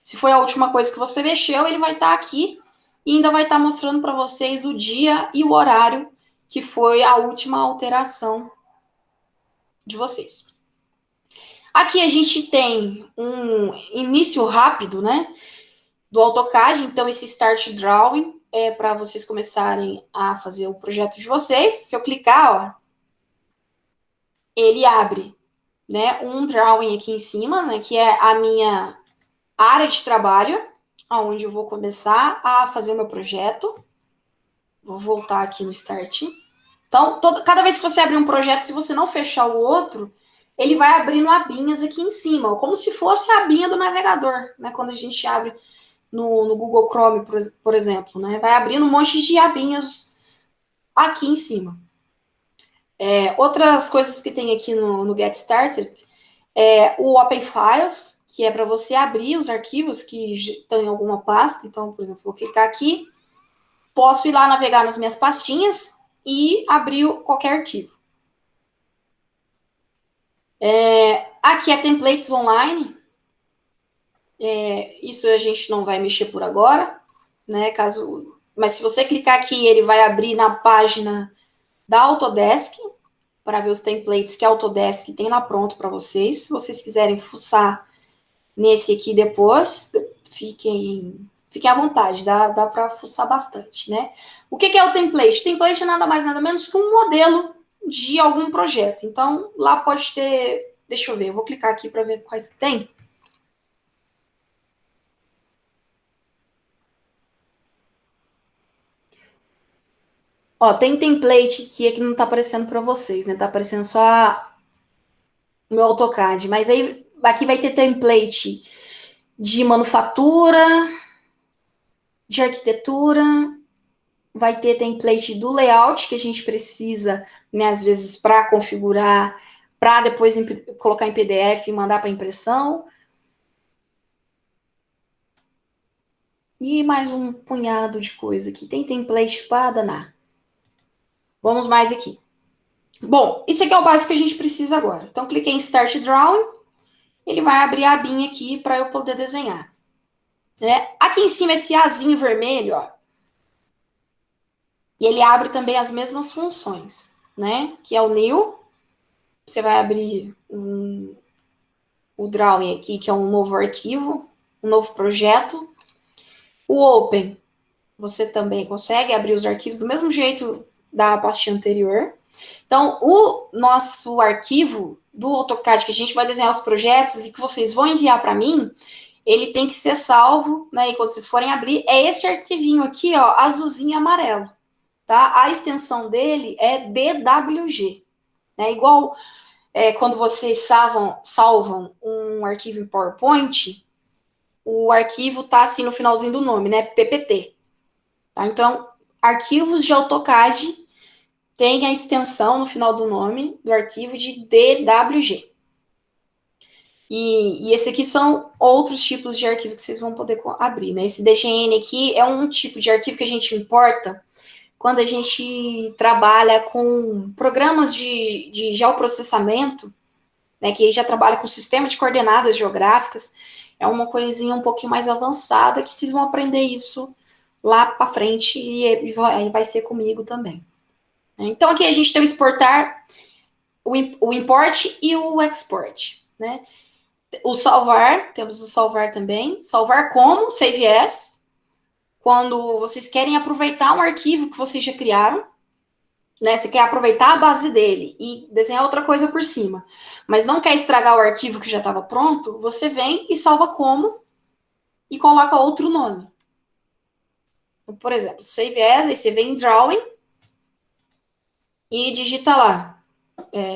Se foi a última coisa que você mexeu, ele vai estar aqui e ainda vai estar mostrando para vocês o dia e o horário que foi a última alteração de vocês. Aqui a gente tem um início rápido, né, do AutoCAD. Então, esse Start Drawing é para vocês começarem a fazer o projeto de vocês. Se eu clicar, ó, ele abre, né, um drawing aqui em cima, né, que é a minha área de trabalho, onde eu vou começar a fazer o meu projeto. Vou voltar aqui no Start. Então, cada vez que você abrir um projeto, se você não fechar o outro, ele vai abrindo abinhas aqui em cima, como se fosse a abinha do navegador, né? Quando a gente abre no Google Chrome, por exemplo, né? Vai abrindo um monte de abinhas aqui em cima. Outras coisas que tem aqui no Get Started é o Open Files, que é para você abrir os arquivos que estão em alguma pasta. Então, por exemplo, vou clicar aqui, posso ir lá navegar nas minhas pastinhas e abrir qualquer arquivo. Aqui é Templates Online. Isso a gente não vai mexer por agora, né? Mas se você clicar aqui, ele vai abrir na página da Autodesk, para ver os templates que a Autodesk tem lá pronto para vocês. Se vocês quiserem fuçar nesse aqui depois, fiquem à vontade, dá para fuçar bastante, né? O que é o template? Template é nada mais, nada menos que um modelo de algum projeto. Então, lá pode ter... Deixa eu ver, eu vou clicar aqui para ver quais que tem. Ó, tem template que não tá aparecendo para vocês, né? Tá aparecendo só o meu AutoCAD. Mas aí, aqui vai ter template de manufatura, de arquitetura, vai ter template do layout que a gente precisa, né, às vezes, para configurar, para depois colocar em PDF e mandar para impressão. E mais um punhado de coisa aqui. Tem template para danar. Vamos mais aqui. Bom, isso aqui é o básico que a gente precisa agora. Então, cliquei em Start Drawing. Ele vai abrir a abinha aqui para eu poder desenhar. Aqui em cima, esse azinho vermelho, ó. E ele abre também as mesmas funções, né? Que é o New. Você vai abrir o Drawing aqui, que é um novo arquivo, um novo projeto. O Open, você também consegue abrir os arquivos do mesmo jeito da pastinha anterior. Então, o nosso arquivo do AutoCAD, que a gente vai desenhar os projetos e que vocês vão enviar para mim, ele tem que ser salvo, né? E quando vocês forem abrir, é esse arquivinho aqui, ó, azulzinho e amarelo, tá? A extensão dele é DWG, né? Igual quando vocês salvam um arquivo em PowerPoint, o arquivo tá assim no finalzinho do nome, né? PPT. Tá? Então, arquivos de AutoCAD tem a extensão no final do nome do arquivo de DWG. E esse aqui são outros tipos de arquivo que vocês vão poder abrir, né? Esse DGN aqui é um tipo de arquivo que a gente importa quando a gente trabalha com programas de geoprocessamento, né? Que já trabalha com sistema de coordenadas geográficas. É uma coisinha um pouquinho mais avançada que vocês vão aprender isso lá para frente e aí vai ser comigo também. Então, aqui a gente tem o exportar, o import e o export, né? O salvar, temos o salvar também. Salvar como, save as, quando vocês querem aproveitar um arquivo que vocês já criaram. né? Você quer aproveitar a base dele e desenhar outra coisa por cima, mas não quer estragar o arquivo que já estava pronto, você vem e salva como e coloca outro nome. Então, por exemplo, save as, aí você vem em drawing e digita lá,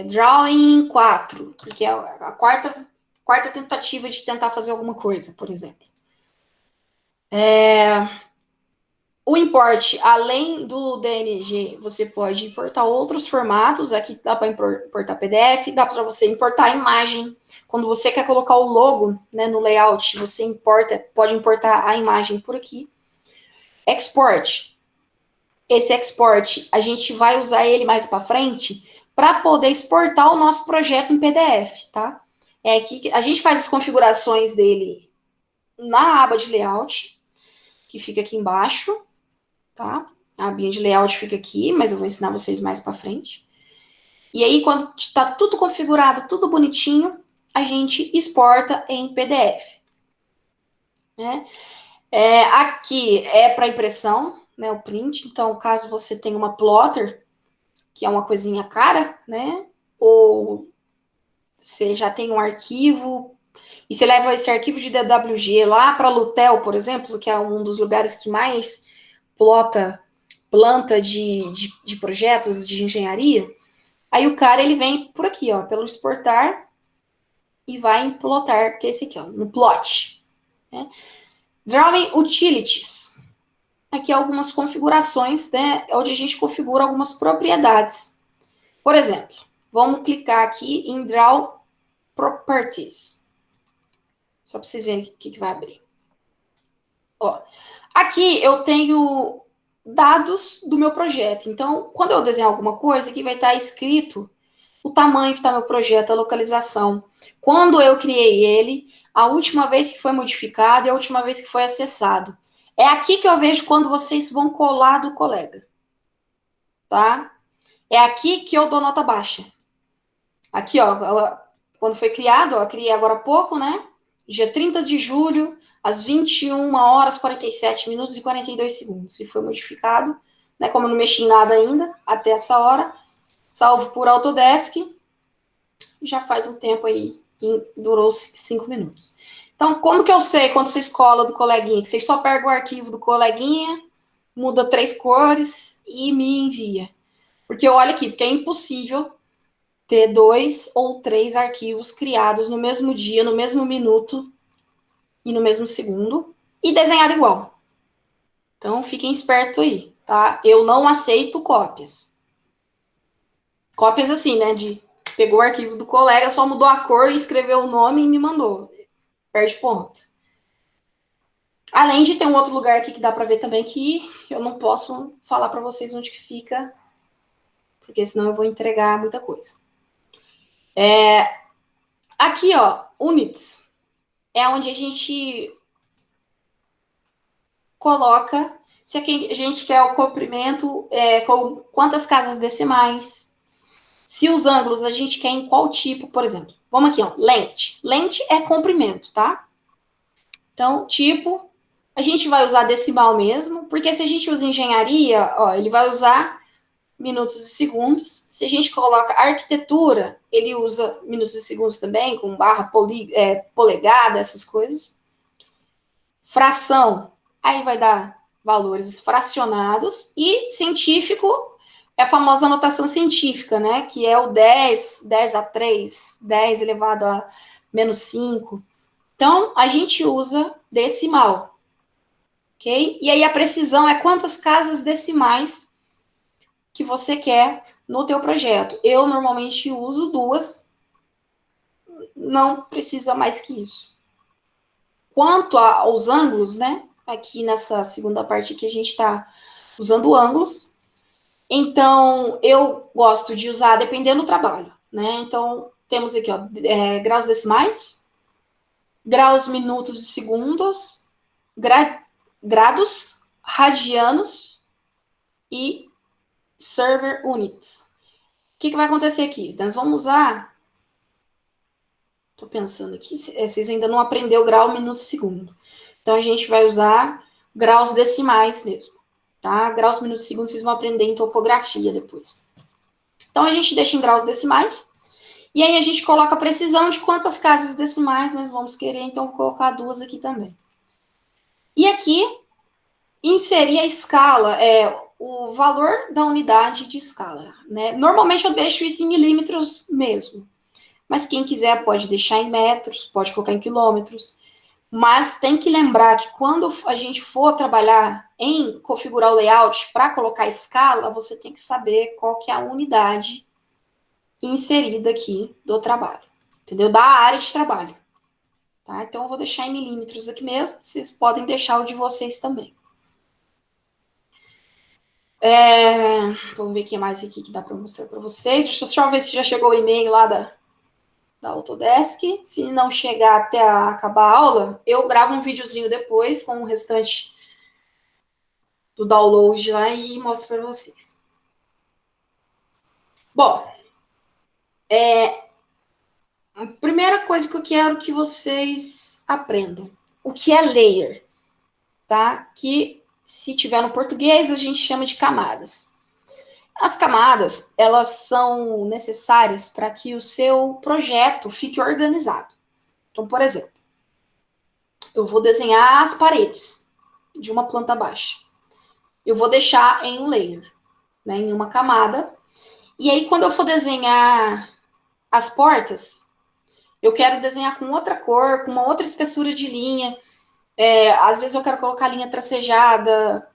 drawing 4, porque é a quarta tentativa de tentar fazer alguma coisa, por exemplo. O import, além do DNG, você pode importar outros formatos. Aqui dá para importar PDF, dá para você importar a imagem. Quando você quer colocar o logo, né, no layout, você pode importar a imagem por aqui. Export. Esse export, a gente vai usar ele mais para frente para poder exportar o nosso projeto em PDF, tá? É aqui que a gente faz as configurações dele na aba de layout, que fica aqui embaixo. Tá? A abinha de layout fica aqui, mas eu vou ensinar vocês mais para frente. E aí, quando está tudo configurado, tudo bonitinho, a gente exporta em PDF. Né? Aqui é para impressão, né, o print. Então, caso você tenha uma plotter, que é uma coisinha cara, né? Ou você já tem um arquivo, e você leva esse arquivo de DWG lá para a Lutel, por exemplo, que é um dos lugares que mais planta de projetos de engenharia, aí o cara, ele vem por aqui, ó, pelo exportar, e vai em plotar, que é esse aqui, ó, no plot. Né? Drawing Utilities. Aqui algumas configurações, né, onde a gente configura algumas propriedades. Por exemplo, vamos clicar aqui em Draw Properties. Só para vocês verem o que vai abrir. Ó, aqui eu tenho dados do meu projeto. Então, quando eu desenhar alguma coisa, aqui vai estar escrito o tamanho que está meu projeto, a localização. Quando eu criei ele, a última vez que foi modificado e a última vez que foi acessado. É aqui que eu vejo quando vocês vão colar do colega. Tá? É aqui que eu dou nota baixa. Aqui, ó, quando foi criado, ó, criei agora há pouco, né? Dia 30 de julho, às 21 horas, 47 minutos e 42 segundos. Se foi modificado, né, como eu não mexi em nada ainda, até essa hora, salvo por Autodesk, já faz um tempo aí, durou 5 minutos. Então, como que eu sei quando vocês colam do coleguinha? Que vocês só pegam o arquivo do coleguinha, muda 3 cores e me envia. Porque olha aqui, porque é impossível ter 2 ou 3 arquivos criados no mesmo dia, no mesmo minuto, e no mesmo segundo, e desenhado igual. Então, fiquem espertos aí, tá? Eu não aceito cópias. Cópias assim, né? De pegou o arquivo do colega, só mudou a cor e escreveu o nome e me mandou. Perde ponto. Além de ter um outro lugar aqui que dá para ver também que eu não posso falar para vocês onde que fica, porque senão eu vou entregar muita coisa. Aqui, ó, units. É onde a gente coloca se a gente quer o comprimento, com quantas casas decimais, se os ângulos a gente quer em qual tipo, por exemplo. Vamos aqui, ó, length. Length é comprimento, tá? Então, tipo, a gente vai usar decimal mesmo, porque se a gente usa engenharia, ó, ele vai usar minutos e segundos. Se a gente coloca arquitetura, ele usa minutos e segundos também, com barra polegada, essas coisas. Fração, aí vai dar valores fracionados. E científico é a famosa notação científica, né? Que é o 10, 10 a 3, 10 elevado a menos 5. Então, a gente usa decimal. Ok? E aí a precisão é quantas casas decimais que você quer no teu projeto. Eu normalmente uso 2. Não precisa mais que isso. Quanto aos ângulos, né? Aqui nessa segunda parte que a gente está usando ângulos. Então, eu gosto de usar, dependendo do trabalho, né? Então, temos aqui, ó, graus decimais, graus minutos e segundos, grados, radianos e server units. O que vai acontecer aqui? Nós vamos usar... Estou pensando aqui, vocês ainda não aprenderam grau, minuto e segundo. Então, a gente vai usar graus decimais mesmo, tá? Graus, minutos e segundos vocês vão aprender em topografia depois. Então, a gente deixa em graus decimais, e aí a gente coloca a precisão de quantas casas decimais nós vamos querer, então vou colocar 2 aqui também. E aqui, inserir a escala, o valor da unidade de escala, né? Normalmente eu deixo isso em milímetros mesmo, mas quem quiser pode deixar em metros, pode colocar em quilômetros, mas tem que lembrar que quando a gente for trabalhar em configurar o layout para colocar a escala, você tem que saber qual que é a unidade inserida aqui do trabalho, entendeu? Da área de trabalho, tá? Então eu vou deixar em milímetros aqui mesmo, vocês podem deixar o de vocês também. Vamos ver o que mais aqui que dá para mostrar para vocês. Deixa eu só ver se já chegou o e-mail lá da Autodesk. Se não chegar até acabar a aula, eu gravo um videozinho depois com o restante do download lá e mostro para vocês. Bom, a primeira coisa que eu quero que vocês aprendam, o que é layer, tá? Que se tiver no português a gente chama de camadas. As camadas, elas são necessárias para que o seu projeto fique organizado. Então, por exemplo, eu vou desenhar as paredes de uma planta baixa. Eu vou deixar em um layer, né, em uma camada. E aí, quando eu for desenhar as portas, eu quero desenhar com outra cor, com uma outra espessura de linha. Às vezes eu quero colocar linha tracejada.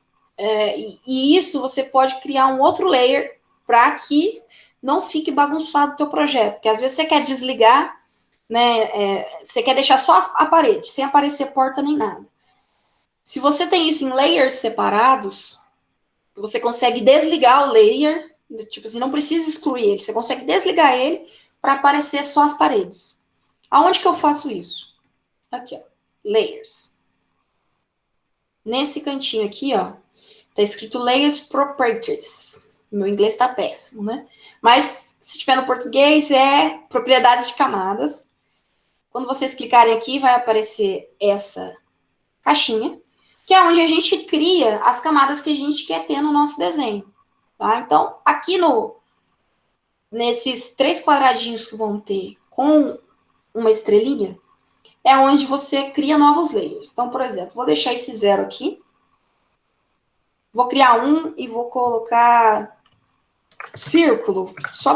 E isso você pode criar um outro layer para que não fique bagunçado o teu projeto. Porque às vezes você quer desligar, né? Você quer deixar só a parede, sem aparecer porta nem nada. Se você tem isso em layers separados, você consegue desligar o layer, tipo assim, não precisa excluir ele, você consegue desligar ele para aparecer só as paredes. Aonde que eu faço isso? Aqui, ó, layers. Nesse cantinho aqui, ó, tá escrito Layers Properties. Meu inglês tá péssimo, né? Mas, se tiver no português, é propriedades de camadas. Quando vocês clicarem aqui, vai aparecer essa caixinha, que é onde a gente cria as camadas que a gente quer ter no nosso desenho, tá? Então, aqui nesses 3 quadradinhos que vão ter com uma estrelinha, é onde você cria novos layers. Então, por exemplo, vou deixar esse 0 aqui, vou criar um e vou colocar círculo, só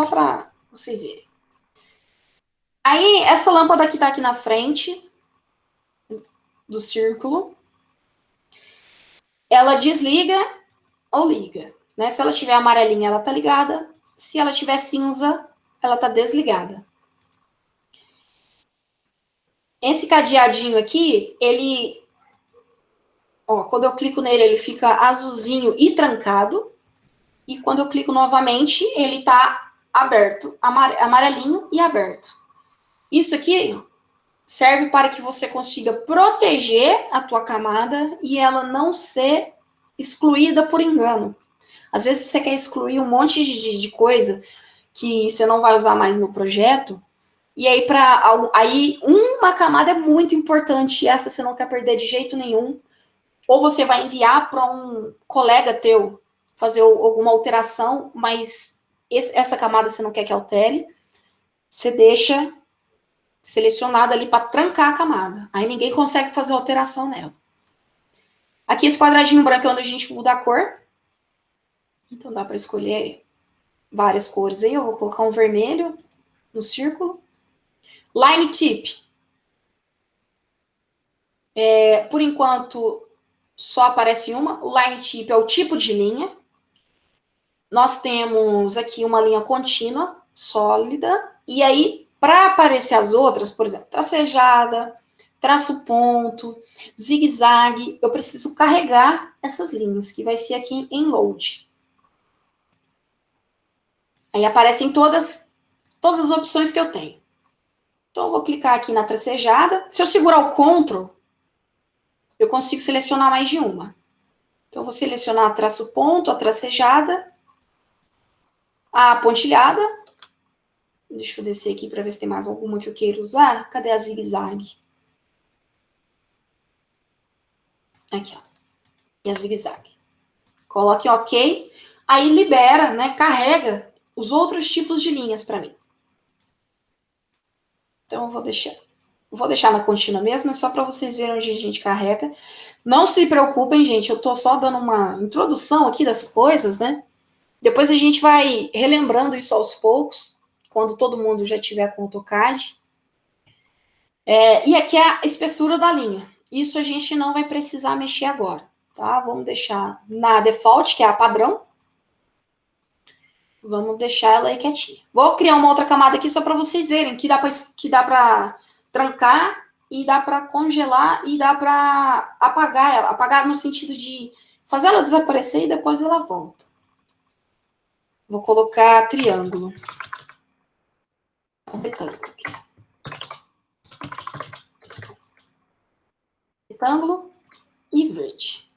para vocês verem. Aí, essa lâmpada que tá aqui na frente do círculo, ela desliga ou liga, né? Se ela tiver amarelinha, ela tá ligada. Se ela tiver cinza, ela tá desligada. Esse cadeadinho aqui, quando eu clico nele, ele fica azulzinho e trancado. E quando eu clico novamente, ele tá aberto, amarelinho e aberto. Isso aqui serve para que você consiga proteger a tua camada e ela não ser excluída por engano. Às vezes você quer excluir um monte de coisa que você não vai usar mais no projeto, e aí, aí uma camada é muito importante, e essa você não quer perder de jeito nenhum, ou você vai enviar para um colega teu fazer alguma alteração, mas essa camada você não quer que altere, você deixa selecionado ali para trancar a camada. Aí ninguém consegue fazer alteração nela. Aqui esse quadradinho branco é onde a gente muda a cor. Então dá para escolher várias cores aí. Eu vou colocar um vermelho no círculo. Line tip. Por enquanto, só aparece uma. O line tip é o tipo de linha. Nós temos aqui uma linha contínua, sólida. E aí, para aparecer as outras, por exemplo, tracejada, traço ponto, zigue-zague, eu preciso carregar essas linhas, que vai ser aqui em load. Aí aparecem todas as opções que eu tenho. Então, eu vou clicar aqui na tracejada. Se eu segurar o Ctrl, eu consigo selecionar mais de uma. Então, eu vou selecionar a traço ponto, a tracejada, a pontilhada. Deixa eu descer aqui para ver se tem mais alguma que eu queira usar. Cadê a zigue-zague? Aqui, ó. E a zigue-zague. Coloque OK. Aí libera, né? Carrega os outros tipos de linhas para mim. Então, eu vou deixar na contínua mesmo, é só para vocês verem onde a gente carrega. Não se preocupem, gente, eu tô só dando uma introdução aqui das coisas, né? Depois a gente vai relembrando isso aos poucos, quando todo mundo já tiver com o AutoCAD. E aqui é a espessura da linha. Isso a gente não vai precisar mexer agora, tá? Vamos deixar na default, que é a padrão. Vamos deixar ela aí quietinha. Vou criar uma outra camada aqui só para vocês verem que dá para trancar e dá para congelar e dá para apagar ela. Apagar no sentido de fazer ela desaparecer e depois ela volta. Vou colocar triângulo. Retângulo e verde.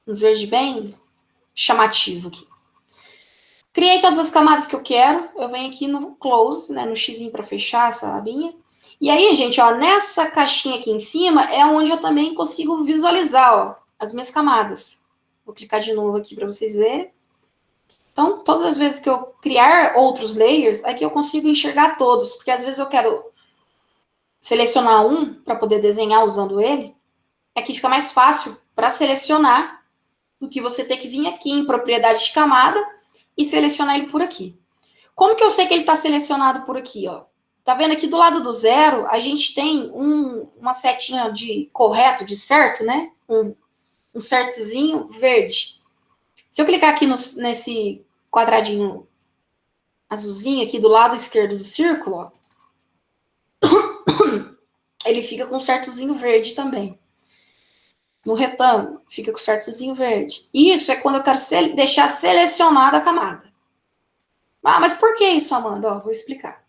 Um verde bem chamativo aqui. Criei todas as camadas que eu quero. Eu venho aqui no close, né, no xizinho para fechar essa abinha. E aí, gente, ó, nessa caixinha aqui em cima é onde eu também consigo visualizar, ó, as minhas camadas. Vou clicar de novo aqui para vocês verem. Então, todas as vezes que eu criar outros layers, aqui eu consigo enxergar todos, porque às vezes eu quero selecionar um para poder desenhar usando ele. Aqui fica mais fácil para selecionar do que você ter que vir aqui em propriedade de camada e selecionar ele por aqui. Como que eu sei que ele está selecionado por aqui, ó? Tá vendo aqui do lado do zero, a gente tem uma setinha de correto, de certo, né? Um certozinho verde. Se eu clicar aqui nesse quadradinho azulzinho aqui do lado esquerdo do círculo, ó, ele fica com um certozinho verde também. No retângulo, fica com o certozinho verde. Isso é quando eu quero deixar selecionada a camada. Ah, mas por que isso, Amanda? Ó, vou explicar.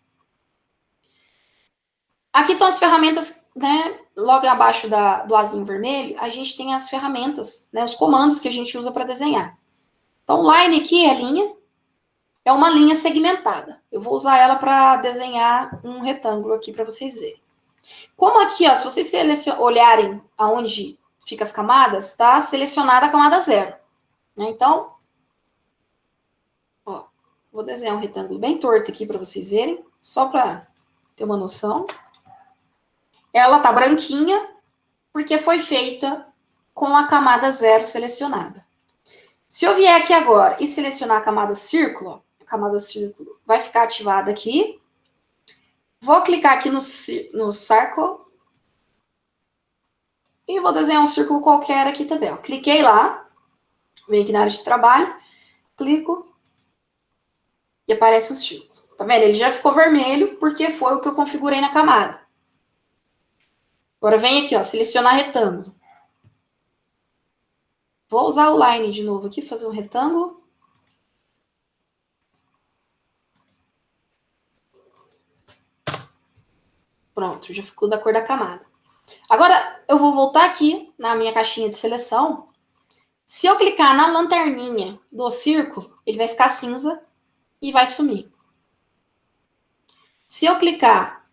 Aqui estão as ferramentas, né? Logo abaixo do azinho vermelho, a gente tem as ferramentas, né? Os comandos que a gente usa para desenhar. Então, line aqui é linha. É uma linha segmentada. Eu vou usar ela para desenhar um retângulo aqui para vocês verem. Como aqui, ó, se vocês olharem aonde fica as camadas, tá selecionada a camada 0. Né? Então, ó, vou desenhar um retângulo bem torto aqui para vocês verem, só para ter uma noção. Ela tá branquinha porque foi feita com a camada 0 selecionada. Se eu vier aqui agora e selecionar a camada círculo, ó, a camada círculo vai ficar ativada aqui. Vou clicar aqui no circle e vou desenhar um círculo qualquer aqui também. Ó. Cliquei lá, venho aqui na área de trabalho, clico e aparece um círculo. Tá vendo? Ele já ficou vermelho porque foi o que eu configurei na camada. Agora vem aqui, ó, selecionar retângulo. Vou usar o line de novo aqui, fazer um retângulo. Pronto, já ficou da cor da camada. Agora, eu vou voltar aqui na minha caixinha de seleção. Se eu clicar na lanterninha do círculo, ele vai ficar cinza e vai sumir. Se eu clicar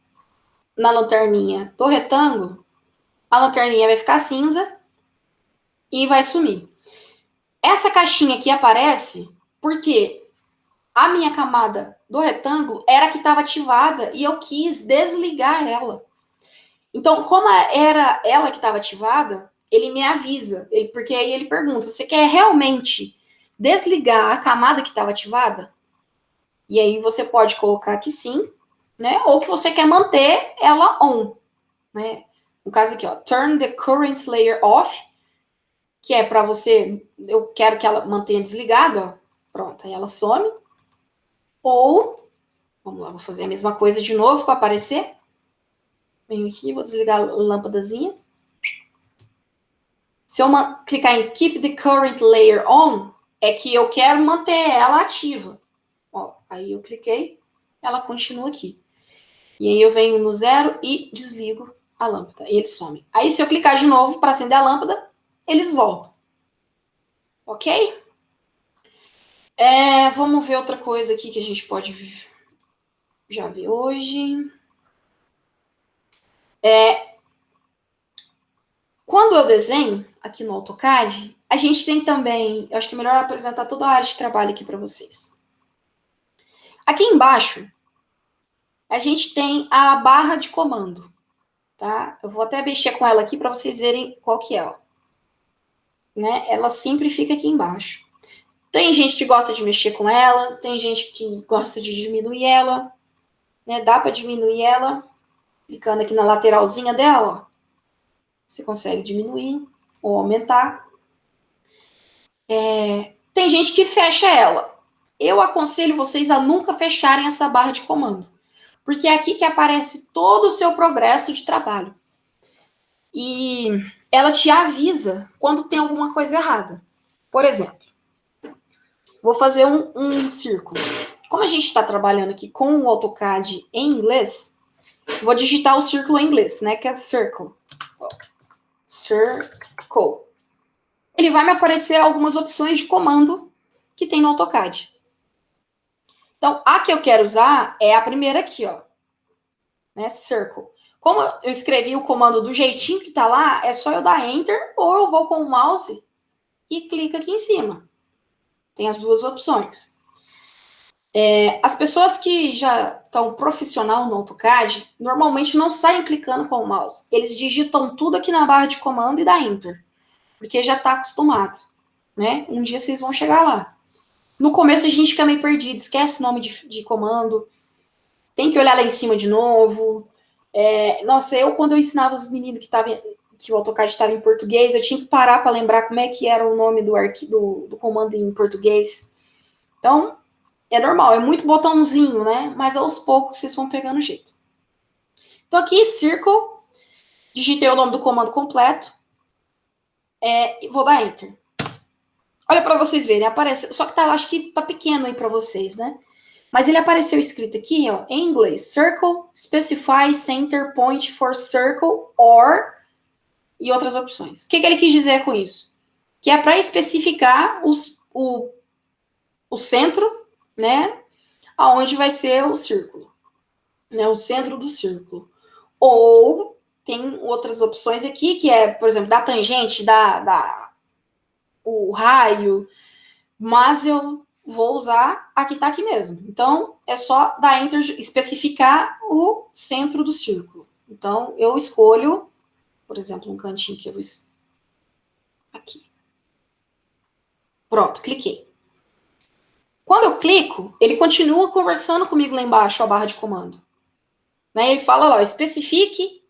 na lanterninha do retângulo, a lanterninha vai ficar cinza e vai sumir. Essa caixinha aqui aparece porque a minha camada do retângulo era a que estava ativada e eu quis desligar ela. Então, como era ela que estava ativada, ele me avisa, porque aí ele pergunta, você quer realmente desligar a camada que estava ativada? E aí você pode colocar que sim, né? Ou que você quer manter ela on, né? No caso aqui, ó, turn the current layer off, que é para você, eu quero que ela mantenha desligada, ó. Pronto, aí ela some. Ou, vamos lá, vou fazer a mesma coisa de novo para aparecer. Venho aqui, vou desligar a lâmpadazinha. Se eu clicar em Keep the current layer on, é que eu quero manter ela ativa. Ó, aí eu cliquei, ela continua aqui. E aí eu venho no 0 e desligo a lâmpada. E eles somem. Aí se eu clicar de novo para acender a lâmpada, eles voltam. Ok? Vamos ver outra coisa aqui que a gente pode já ver hoje. Quando eu desenho aqui no AutoCAD, a gente tem também, eu acho que é melhor apresentar toda a área de trabalho aqui para vocês. Aqui embaixo, a gente tem a barra de comando, tá? Eu vou até mexer com ela aqui para vocês verem qual que é, ó. Né? Ela sempre fica aqui embaixo. Tem gente que gosta de mexer com ela, tem gente que gosta de diminuir ela, né? Dá para diminuir ela, clicando aqui na lateralzinha dela, ó. Você consegue diminuir ou aumentar. Tem gente que fecha ela. Eu aconselho vocês a nunca fecharem essa barra de comando, porque é aqui que aparece todo o seu progresso de trabalho. E ela te avisa quando tem alguma coisa errada. Por exemplo, vou fazer um círculo. Como a gente está trabalhando aqui com o AutoCAD em inglês, vou digitar o círculo em inglês, né? Que é circle. Circle. Ele vai me aparecer algumas opções de comando que tem no AutoCAD. Então, a que eu quero usar é a primeira aqui, ó. Né? Circle. Como eu escrevi o comando do jeitinho que tá lá, é só eu dar Enter ou eu vou com o mouse e clico aqui em cima. Tem as duas opções. As pessoas que já estão profissional no AutoCAD, normalmente não saem clicando com o mouse. Eles digitam tudo aqui na barra de comando e dá Enter. Porque já está acostumado. Né? Um dia vocês vão chegar lá. No começo a gente fica meio perdido, esquece o nome de comando, tem que olhar lá em cima de novo. Nossa, quando eu ensinava os meninos que o AutoCAD estava em português, eu tinha que parar para lembrar como é que era o nome do comando em português. Então, é normal, é muito botãozinho, né? Mas aos poucos vocês vão pegando o jeito. Então aqui, Circle, digitei o nome do comando completo, e vou dar Enter. Olha para vocês verem, aparece, só que acho que tá pequeno aí para vocês, né? Mas ele apareceu escrito aqui, ó, em inglês, Circle, Specify Center Point for Circle, or, e outras opções. O que ele quis dizer com isso? Que é para especificar o centro, né, aonde vai ser o círculo, né, o centro do círculo. Ou tem outras opções aqui, que é, por exemplo, da tangente, o raio, mas eu vou usar a que está aqui mesmo. Então, é só dar Enter, especificar o centro do círculo. Então, eu escolho, por exemplo, um cantinho que eu vou... Aqui. Pronto, cliquei. Quando eu clico, ele continua conversando comigo lá embaixo, a barra de comando. Né? Ele fala lá, especifique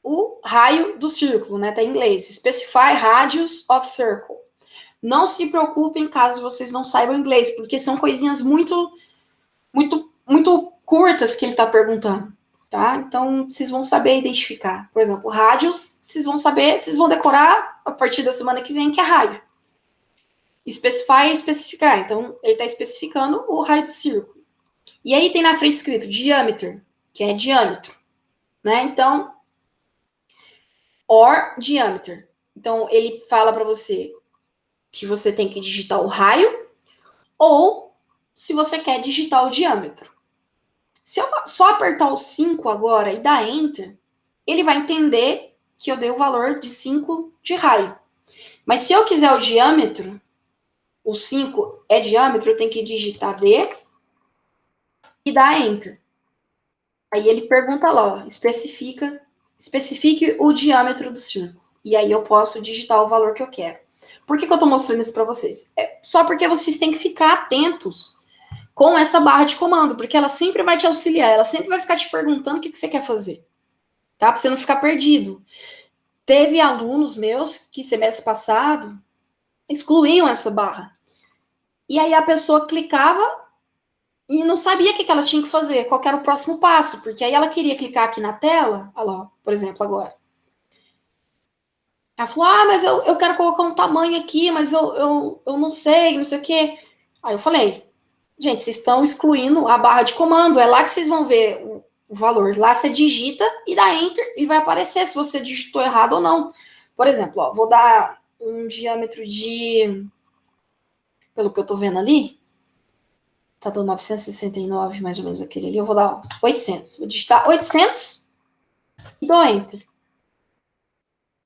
o raio do círculo, né? Tá em inglês. Specify radius of circle. Não se preocupem caso vocês não saibam inglês, porque são coisinhas muito, muito, muito curtas que ele está perguntando, tá? Então, vocês vão saber identificar. Por exemplo, radius, vocês vão saber, vocês vão decorar a partir da semana que vem, que é raio. Specify e especificar. Então, ele está especificando o raio do círculo. E aí tem na frente escrito diâmetro, que é diâmetro, né? Então, or diâmetro. Então, ele fala para você que você tem que digitar o raio, ou se você quer digitar o diâmetro. Se eu só apertar o 5 agora e dar Enter, ele vai entender que eu dei o valor de 5 de raio. Mas se eu quiser o diâmetro, o 5 é diâmetro, eu tenho que digitar D e dar Enter. Aí ele pergunta lá, ó, especifique o diâmetro do círculo. E aí eu posso digitar o valor que eu quero. Por que eu estou mostrando isso para vocês? Só porque vocês têm que ficar atentos com essa barra de comando, porque ela sempre vai te auxiliar, ela sempre vai ficar te perguntando o que você quer fazer, tá? Para você não ficar perdido. Teve alunos meus que semestre passado excluíam essa barra. E aí a pessoa clicava e não sabia o que ela tinha que fazer, qual era o próximo passo, porque aí ela queria clicar aqui na tela, olha lá, por exemplo, agora. Ela falou, mas eu quero colocar um tamanho aqui, mas eu não sei, não sei o quê. Aí eu falei, gente, vocês estão excluindo a barra de comando, é lá que vocês vão ver o valor. Lá você digita e dá Enter e vai aparecer se você digitou errado ou não. Por exemplo, ó, vou dar um diâmetro de... Pelo que eu tô vendo ali, tá dando 969, mais ou menos aquele ali, eu vou dar 800. Vou digitar 800 e dou Enter.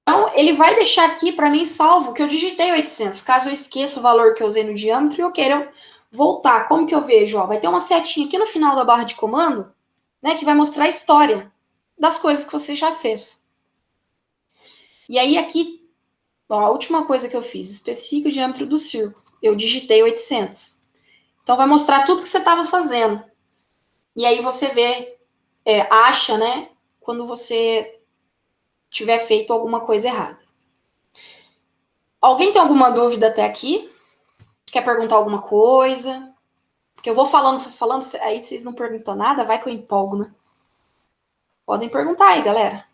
Então, ele vai deixar aqui para mim salvo que eu digitei 800. Caso eu esqueça o valor que eu usei no diâmetro e eu queira voltar, como que eu vejo? Ó, vai ter uma setinha aqui no final da barra de comando, né, que vai mostrar a história das coisas que você já fez. E aí aqui, ó, a última coisa que eu fiz, especifica o diâmetro do círculo. Eu digitei 800. Então vai mostrar tudo que você estava fazendo. E aí você vê, acha, né, quando você tiver feito alguma coisa errada. Alguém tem alguma dúvida até aqui? Quer perguntar alguma coisa? Porque eu vou falando, aí vocês não perguntam nada, vai que eu empolgo, né? Podem perguntar aí, galera.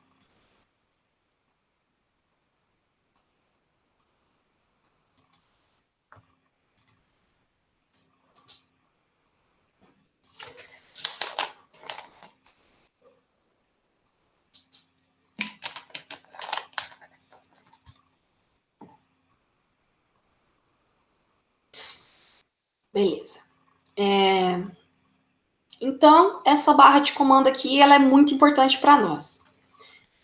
Beleza. Então, essa barra de comando aqui, ela é muito importante para nós.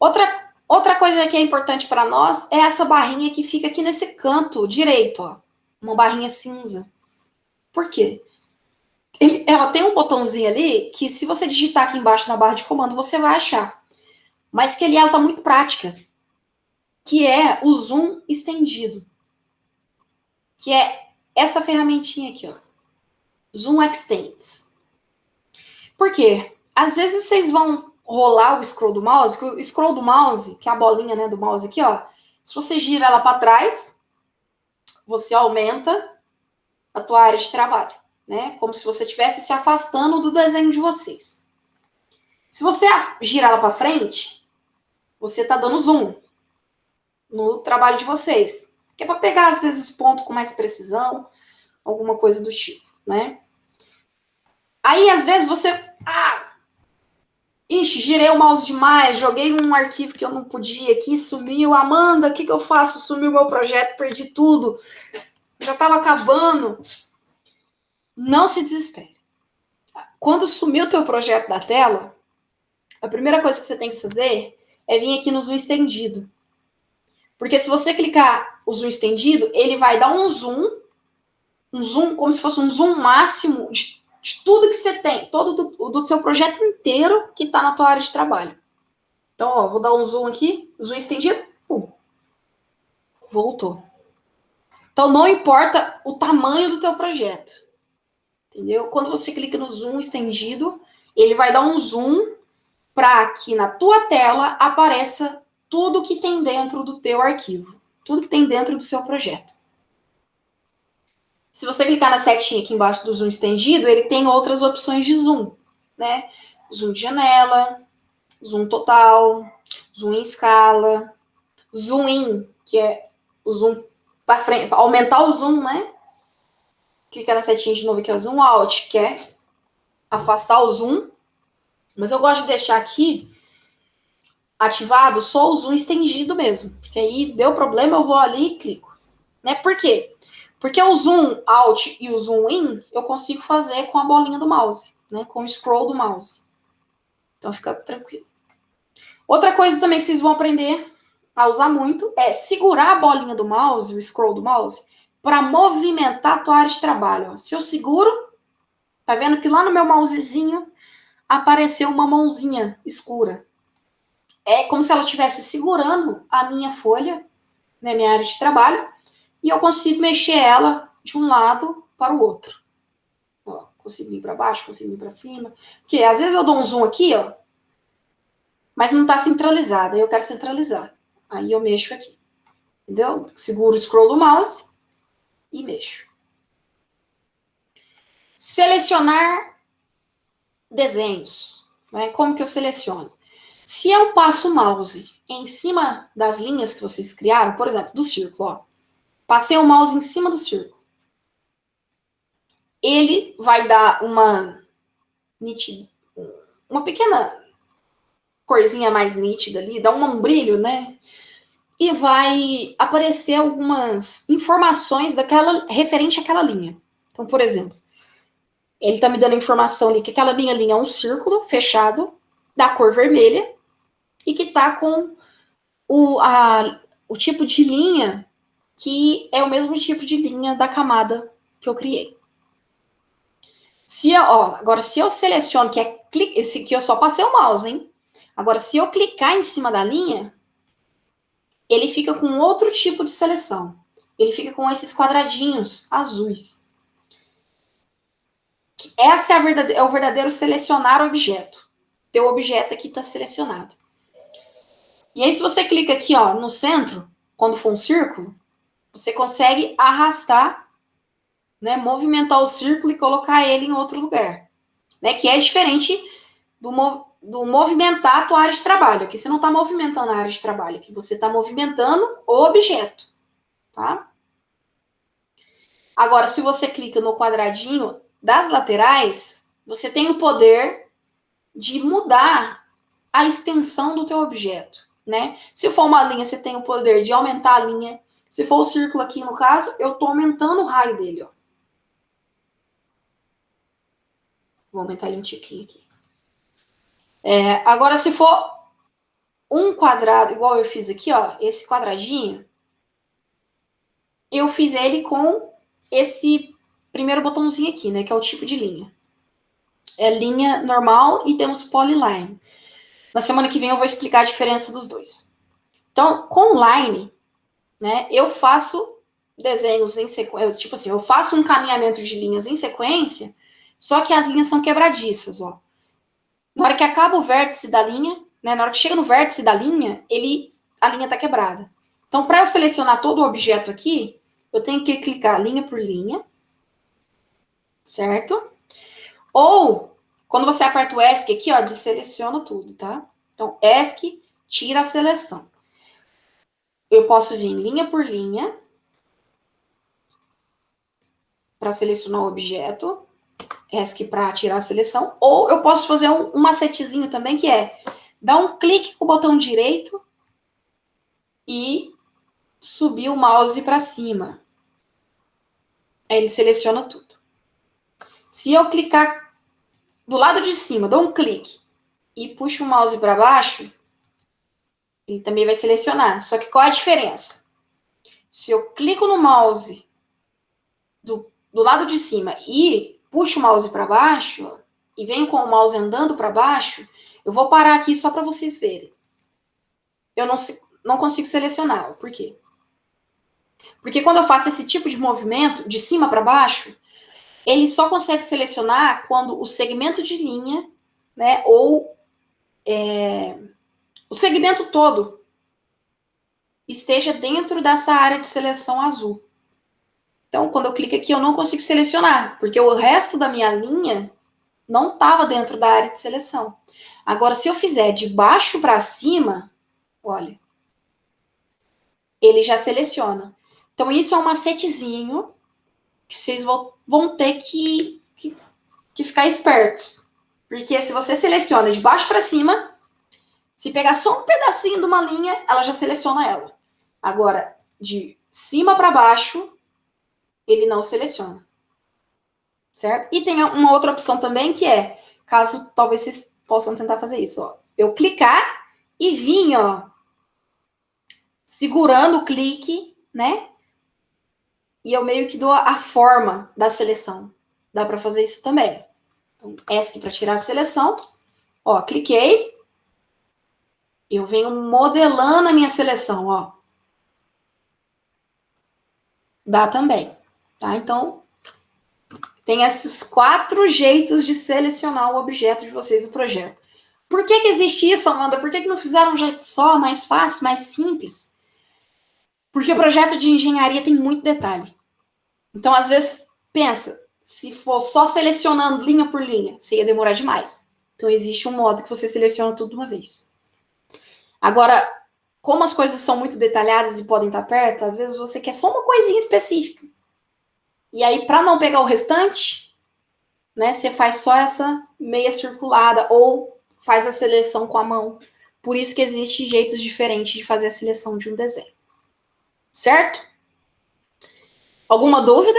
Outra coisa que é importante para nós é essa barrinha que fica aqui nesse canto direito, ó. Uma barrinha cinza. Por quê? Ela tem um botãozinho ali que se você digitar aqui embaixo na barra de comando, você vai achar. Mas que ela tá muito prática. Que é o zoom estendido. Que é essa ferramentinha aqui, ó. Zoom Extends. Por quê? Às vezes vocês vão rolar o scroll do mouse, que o scroll do mouse, que é a bolinha, né, do mouse aqui, ó, se você gira ela para trás, você aumenta a tua área de trabalho, né? Como se você estivesse se afastando do desenho de vocês. Se você girar ela para frente, você tá dando zoom no trabalho de vocês, que é para pegar às vezes os pontos com mais precisão, alguma coisa do tipo, né? Aí às vezes você girei o mouse demais, joguei um arquivo que eu não podia aqui, sumiu. Amanda, o que eu faço? Sumiu meu projeto, perdi tudo. Já estava acabando. Não se desespere. Quando sumir o teu projeto da tela, a primeira coisa que você tem que fazer é vir aqui no zoom estendido. Porque se você clicar o zoom estendido, ele vai dar um zoom como se fosse um zoom máximo de tudo que você tem, todo do seu projeto inteiro que está na tua área de trabalho. Então, ó, vou dar um zoom aqui, zoom estendido, voltou. Então, não importa o tamanho do teu projeto, entendeu? Quando você clica no zoom estendido, ele vai dar um zoom para que na tua tela apareça tudo que tem dentro do teu arquivo, tudo que tem dentro do seu projeto. Se você clicar na setinha aqui embaixo do zoom estendido, ele tem outras opções de zoom, né? Zoom de janela, zoom total, zoom em escala, zoom in, que é o zoom para frente, pra aumentar o zoom, né? Clica na setinha de novo aqui, ó, zoom out, que é afastar o zoom. Mas eu gosto de deixar aqui ativado só o zoom estendido mesmo, porque aí deu problema, eu vou ali e clico, né? Por quê? Porque o zoom out e o zoom in eu consigo fazer com a bolinha do mouse, né? Com o scroll do mouse. Então fica tranquilo. Outra coisa também que vocês vão aprender a usar muito é segurar a bolinha do mouse, o scroll do mouse, para movimentar a tua área de trabalho. Ó. Se eu seguro, tá vendo que lá no meu mousezinho apareceu uma mãozinha escura. É como se ela estivesse segurando a minha folha, né, minha área de trabalho, e eu consigo mexer ela de um lado para o outro. Ó, consigo ir para baixo, consigo ir para cima. Porque às vezes eu dou um zoom aqui, ó, mas não está centralizado. Aí eu quero centralizar. Aí eu mexo aqui. Entendeu? Seguro o scroll do mouse e mexo. Selecionar desenhos. Né? Como que eu seleciono? Se eu passo o mouse em cima das linhas que vocês criaram, por exemplo, do círculo, ó. Passei o mouse em cima do círculo. Ele vai dar uma pequena corzinha mais nítida ali, dá um brilho, né? E vai aparecer algumas informações referente àquela linha. Então, por exemplo, ele está me dando informação ali que aquela minha linha é um círculo fechado, da cor vermelha, e que está com o tipo de linha que é o mesmo tipo de linha da camada que eu criei. Agora, se eu seleciono, esse aqui eu só passei o mouse, hein? Agora, se eu clicar em cima da linha, ele fica com outro tipo de seleção. Ele fica com esses quadradinhos azuis. Essa é o verdadeiro selecionar objeto. Teu objeto aqui está selecionado. E aí, se você clica aqui, ó, no centro, quando for um círculo, você consegue arrastar, né, movimentar o círculo e colocar ele em outro lugar, né, que é diferente do movimentar a tua área de trabalho. Aqui você não está movimentando a área de trabalho, aqui você está movimentando o objeto, tá? Agora, se você clica no quadradinho das laterais, você tem o poder de mudar a extensão do teu objeto, né? Se for uma linha, você tem o poder de aumentar a linha. Se for o círculo aqui, no caso, eu estou aumentando o raio dele, ó. Vou aumentar ele um tiquinho aqui. Agora, se for um quadrado, igual eu fiz aqui, ó, esse quadradinho, eu fiz ele com esse primeiro botãozinho aqui, né, que é o tipo de linha. É linha normal e temos polyline. Na semana que vem eu vou explicar a diferença dos dois. Então, com line, né, eu faço desenhos em sequência, tipo assim, eu faço um caminhamento de linhas em sequência, só que as linhas são quebradiças, ó. Na hora que acaba o vértice da linha, né, na hora que chega no vértice da linha, a linha está quebrada. Então, para eu selecionar todo o objeto aqui, eu tenho que clicar linha por linha, certo? Ou, quando você aperta o ESC aqui, ó, deseleciona tudo, tá? Então, ESC tira a seleção. Eu posso vir linha por linha para selecionar o objeto, ESC para tirar a seleção, ou eu posso fazer um macetezinho também, que é dar um clique com o botão direito e subir o mouse para cima. Aí ele seleciona tudo. Se eu clicar do lado de cima, dou um clique e puxo o mouse para baixo, ele também vai selecionar. Só que qual é a diferença? Se eu clico no mouse do lado de cima e puxo o mouse para baixo e venho com o mouse andando para baixo, eu vou parar aqui só para vocês verem. Eu não consigo selecionar. Por quê? Porque quando eu faço esse tipo de movimento, de cima para baixo, ele só consegue selecionar quando o segmento de linha, né, ou o segmento todo esteja dentro dessa área de seleção azul. Então, quando eu clico aqui, eu não consigo selecionar, porque o resto da minha linha não estava dentro da área de seleção. Agora, se eu fizer de baixo para cima, olha, ele já seleciona. Então, isso é um macetezinho que vocês vão ter que ficar espertos. Porque se você seleciona de baixo para cima, se pegar só um pedacinho de uma linha, ela já seleciona ela. Agora, de cima para baixo, ele não seleciona. Certo? E tem uma outra opção também, que é, caso talvez vocês possam tentar fazer isso, ó. Eu clicar e vir, ó, segurando o clique, né? E eu meio que dou a forma da seleção. Dá para fazer isso também. Então, ESC para tirar a seleção. Ó, cliquei. Eu venho modelando a minha seleção, ó. Dá também, tá? Então, tem esses 4 jeitos de selecionar o objeto de vocês no projeto. Por que existe isso, Amanda? Por que não fizeram um jeito só, mais fácil, mais simples? Porque o projeto de engenharia tem muito detalhe. Então, às vezes, pensa, se for só selecionando linha por linha, você ia demorar demais. Então, existe um modo que você seleciona tudo de uma vez. Agora, como as coisas são muito detalhadas e podem estar perto, às vezes você quer só uma coisinha específica. E aí, para não pegar o restante, né, você faz só essa meia circulada ou faz a seleção com a mão. Por isso que existem jeitos diferentes de fazer a seleção de um desenho. Certo? Alguma dúvida?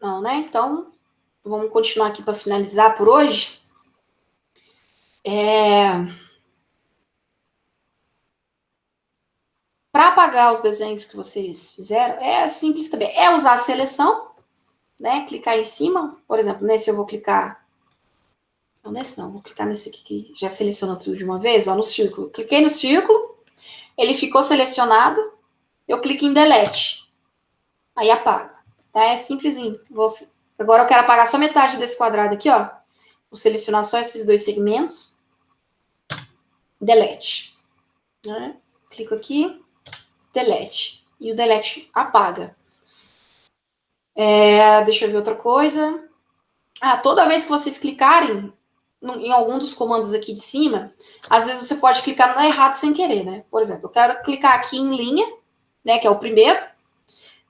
Não, né? Então, vamos continuar aqui para finalizar por hoje. Para apagar os desenhos que vocês fizeram, é simples também. É usar a seleção, né? Clicar em cima. Por exemplo, nesse eu vou clicar. Não, nesse não. Vou clicar nesse aqui que já seleciona tudo de uma vez, ó, no círculo. Cliquei no círculo, ele ficou selecionado. Eu clico em Delete. Aí apaga. Tá? É simplesinho. Agora eu quero apagar só metade desse quadrado aqui, ó. Vou selecionar só esses 2 segmentos. Delete. Né? Clico aqui. Delete. E o delete apaga. Deixa eu ver outra coisa. Toda vez que vocês clicarem em algum dos comandos aqui de cima, às vezes você pode clicar no errado sem querer, né? Por exemplo, eu quero clicar aqui em linha, né? Que é o primeiro.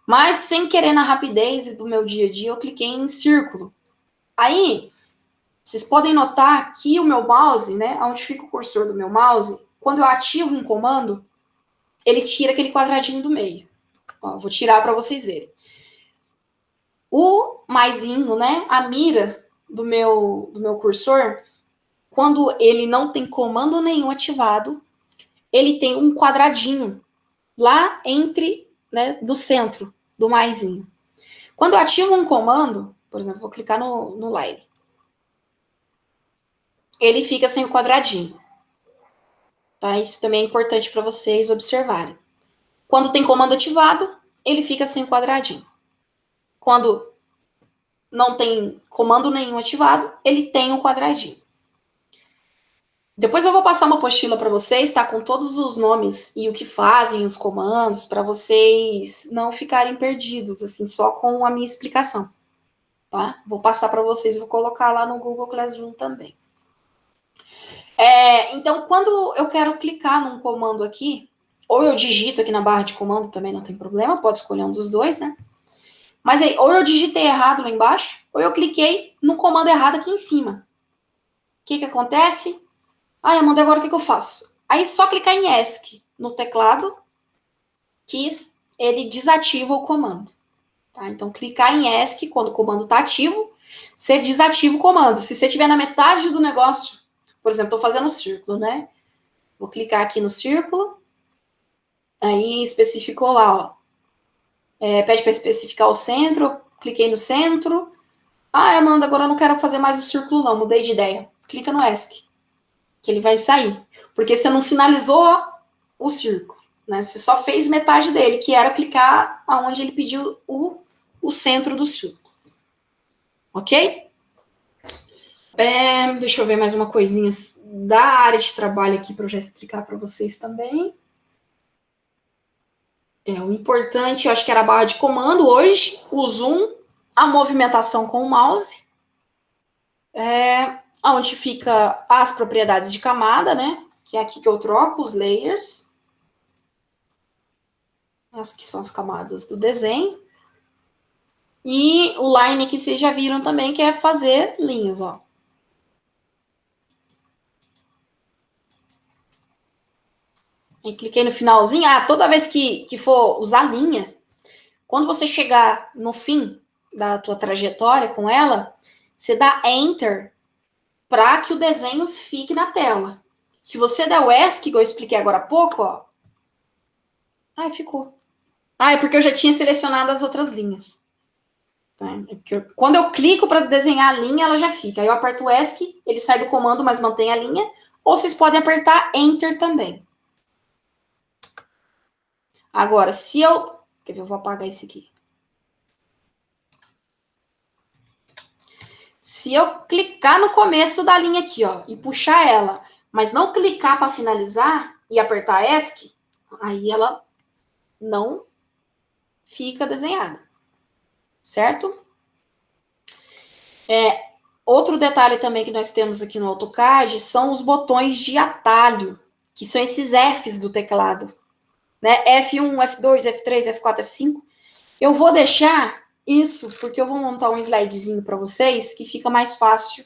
Mas sem querer na rapidez do meu dia a dia, eu cliquei em círculo. Aí, vocês podem notar que o meu mouse, né? Onde fica o cursor do meu mouse, quando eu ativo um comando, ele tira aquele quadradinho do meio. Ó, vou tirar para vocês verem. O maisinho, né? A mira do meu cursor, quando ele não tem comando nenhum ativado, ele tem um quadradinho lá entre, né? Do centro do maisinho. Quando eu ativo um comando, por exemplo, vou clicar no line, ele fica sem o quadradinho. Tá? Isso também é importante para vocês observarem. Quando tem comando ativado, ele fica sem o quadradinho. Quando não tem comando nenhum ativado, ele tem um quadradinho. Depois eu vou passar uma apostila para vocês, tá? Com todos os nomes e o que fazem os comandos, para vocês não ficarem perdidos, assim, só com a minha explicação. Tá? Vou passar para vocês, vou colocar lá no Google Classroom também. Então, quando eu quero clicar num comando aqui, ou eu digito aqui na barra de comando, também não tem problema, pode escolher um dos dois, né? Mas aí, ou eu digitei errado lá embaixo, ou eu cliquei no comando errado aqui em cima. O que acontece? Amanda, agora o que eu faço? Aí, só clicar em ESC no teclado, que ele desativa o comando. Tá? Então, clicar em ESC quando o comando está ativo, você desativa o comando. Se você estiver na metade do negócio, por exemplo, estou fazendo um círculo, né? Vou clicar aqui no círculo. Aí especificou lá, ó. Pede para especificar o centro. Cliquei no centro. Amanda, agora eu não quero fazer mais o círculo, não. Mudei de ideia. Clica no ESC, que ele vai sair. Porque você não finalizou o círculo, né? Você só fez metade dele, que era clicar aonde ele pediu o centro do círculo. Ok? Deixa eu ver mais uma coisinha da área de trabalho aqui para eu já explicar para vocês também. O importante, eu acho que era a barra de comando hoje, o zoom, a movimentação com o mouse, onde fica as propriedades de camada, né? Que é aqui que eu troco os layers. Essas que são as camadas do desenho. E o line que vocês já viram também, que é fazer linhas, ó. Aí cliquei no finalzinho. Toda vez que for usar linha, quando você chegar no fim da tua trajetória com ela, você dá Enter para que o desenho fique na tela. Se você der o ESC, que eu expliquei agora há pouco, ó. Ficou. É porque eu já tinha selecionado as outras linhas. Tá? Quando eu clico para desenhar a linha, ela já fica. Aí eu aperto o ESC, ele sai do comando, mas mantém a linha. Ou vocês podem apertar Enter também. Agora, se eu... Quer ver? Eu vou apagar esse aqui. Se eu clicar no começo da linha aqui, ó, e puxar ela, mas não clicar para finalizar e apertar ESC, aí ela não fica desenhada. Certo? Outro detalhe também que nós temos aqui no AutoCAD são os botões de atalho, que são esses Fs do teclado. Né? F1, F2, F3, F4, F5. Eu vou deixar isso, porque eu vou montar um slidezinho para vocês, que fica mais fácil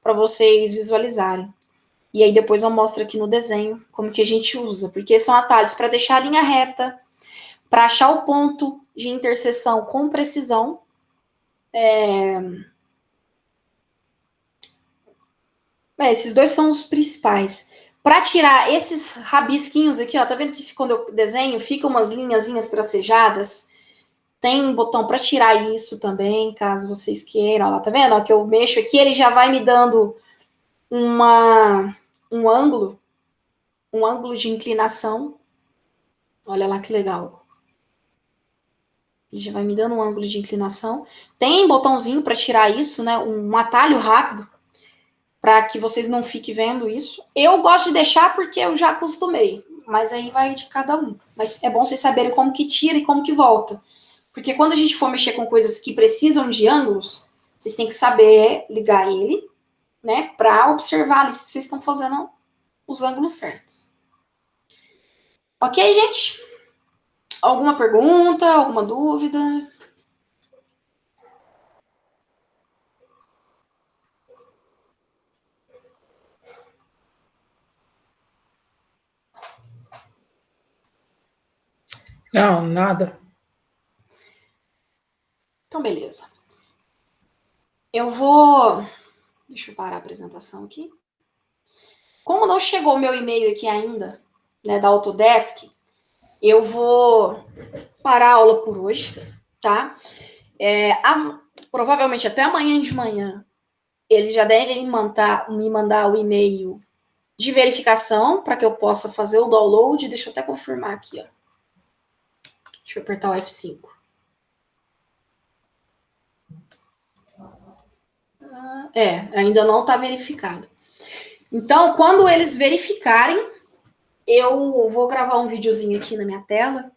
para vocês visualizarem. E aí depois eu mostro aqui no desenho como que a gente usa, porque são atalhos para deixar a linha reta, para achar o ponto de interseção com precisão, Esses dois são os principais. Para tirar esses rabisquinhos aqui, ó, tá vendo que quando eu desenho, fica umas linhazinhas tracejadas? Tem botão para tirar isso também, caso vocês queiram. Ó, lá, tá vendo? Ó, que eu mexo aqui, ele já vai me dando um ângulo de inclinação. Olha lá que legal. Ele já vai me dando um ângulo de inclinação. Tem botãozinho para tirar isso, né? Um atalho rápido, para que vocês não fiquem vendo isso. Eu gosto de deixar porque eu já acostumei, mas aí vai de cada um. Mas é bom vocês saberem como que tira e como que volta. Porque quando a gente for mexer com coisas que precisam de ângulos, vocês têm que saber ligar ele, né, para observar ali se vocês estão fazendo os ângulos certos. Ok, gente? Alguma pergunta, alguma dúvida? Não, nada. Então, beleza. Eu vou... Deixa eu parar a apresentação aqui. Como não chegou o meu e-mail aqui ainda, né, da Autodesk, eu vou parar a aula por hoje, tá? Provavelmente até amanhã de manhã, eles já devem me mandar o e-mail de verificação para que eu possa fazer o download. Deixa eu até confirmar aqui, ó. Deixa eu apertar o F5. Ainda não está verificado. Então, quando eles verificarem, eu vou gravar um videozinho aqui na minha tela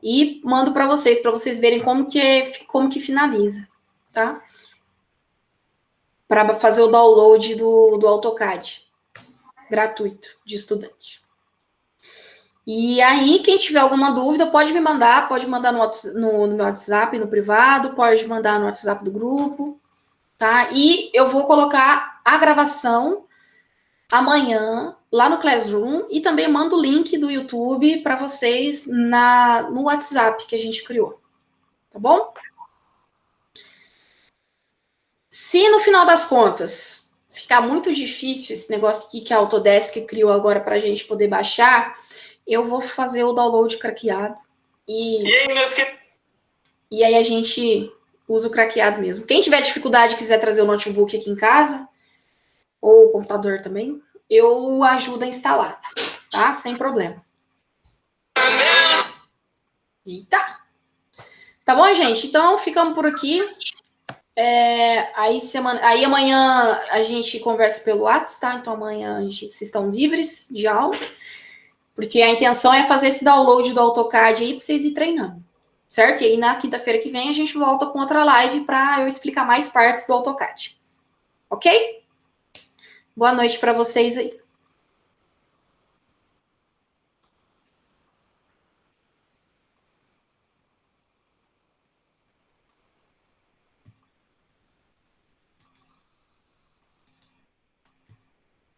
e mando para vocês verem como que finaliza, tá? Para fazer o download do AutoCAD gratuito de estudante. E aí, quem tiver alguma dúvida, pode mandar no meu WhatsApp, no privado, pode mandar no WhatsApp do grupo, tá? E eu vou colocar a gravação amanhã lá no Classroom e também mando o link do YouTube para vocês no WhatsApp que a gente criou, tá bom? Se no final das contas ficar muito difícil esse negócio aqui que a Autodesk criou agora para a gente poder baixar, eu vou fazer o download craqueado e aí a gente usa o craqueado mesmo. Quem tiver dificuldade e quiser trazer o notebook aqui em casa, ou o computador também, eu ajudo a instalar, tá? Sem problema. Eita! Tá bom, gente? Então, ficamos por aqui. Aí amanhã a gente conversa pelo WhatsApp, tá? Então amanhã vocês estão livres de aula, porque a intenção é fazer esse download do AutoCAD aí para vocês ir treinando, certo? E aí na quinta-feira que vem a gente volta com outra live para eu explicar mais partes do AutoCAD. Ok? Boa noite para vocês aí.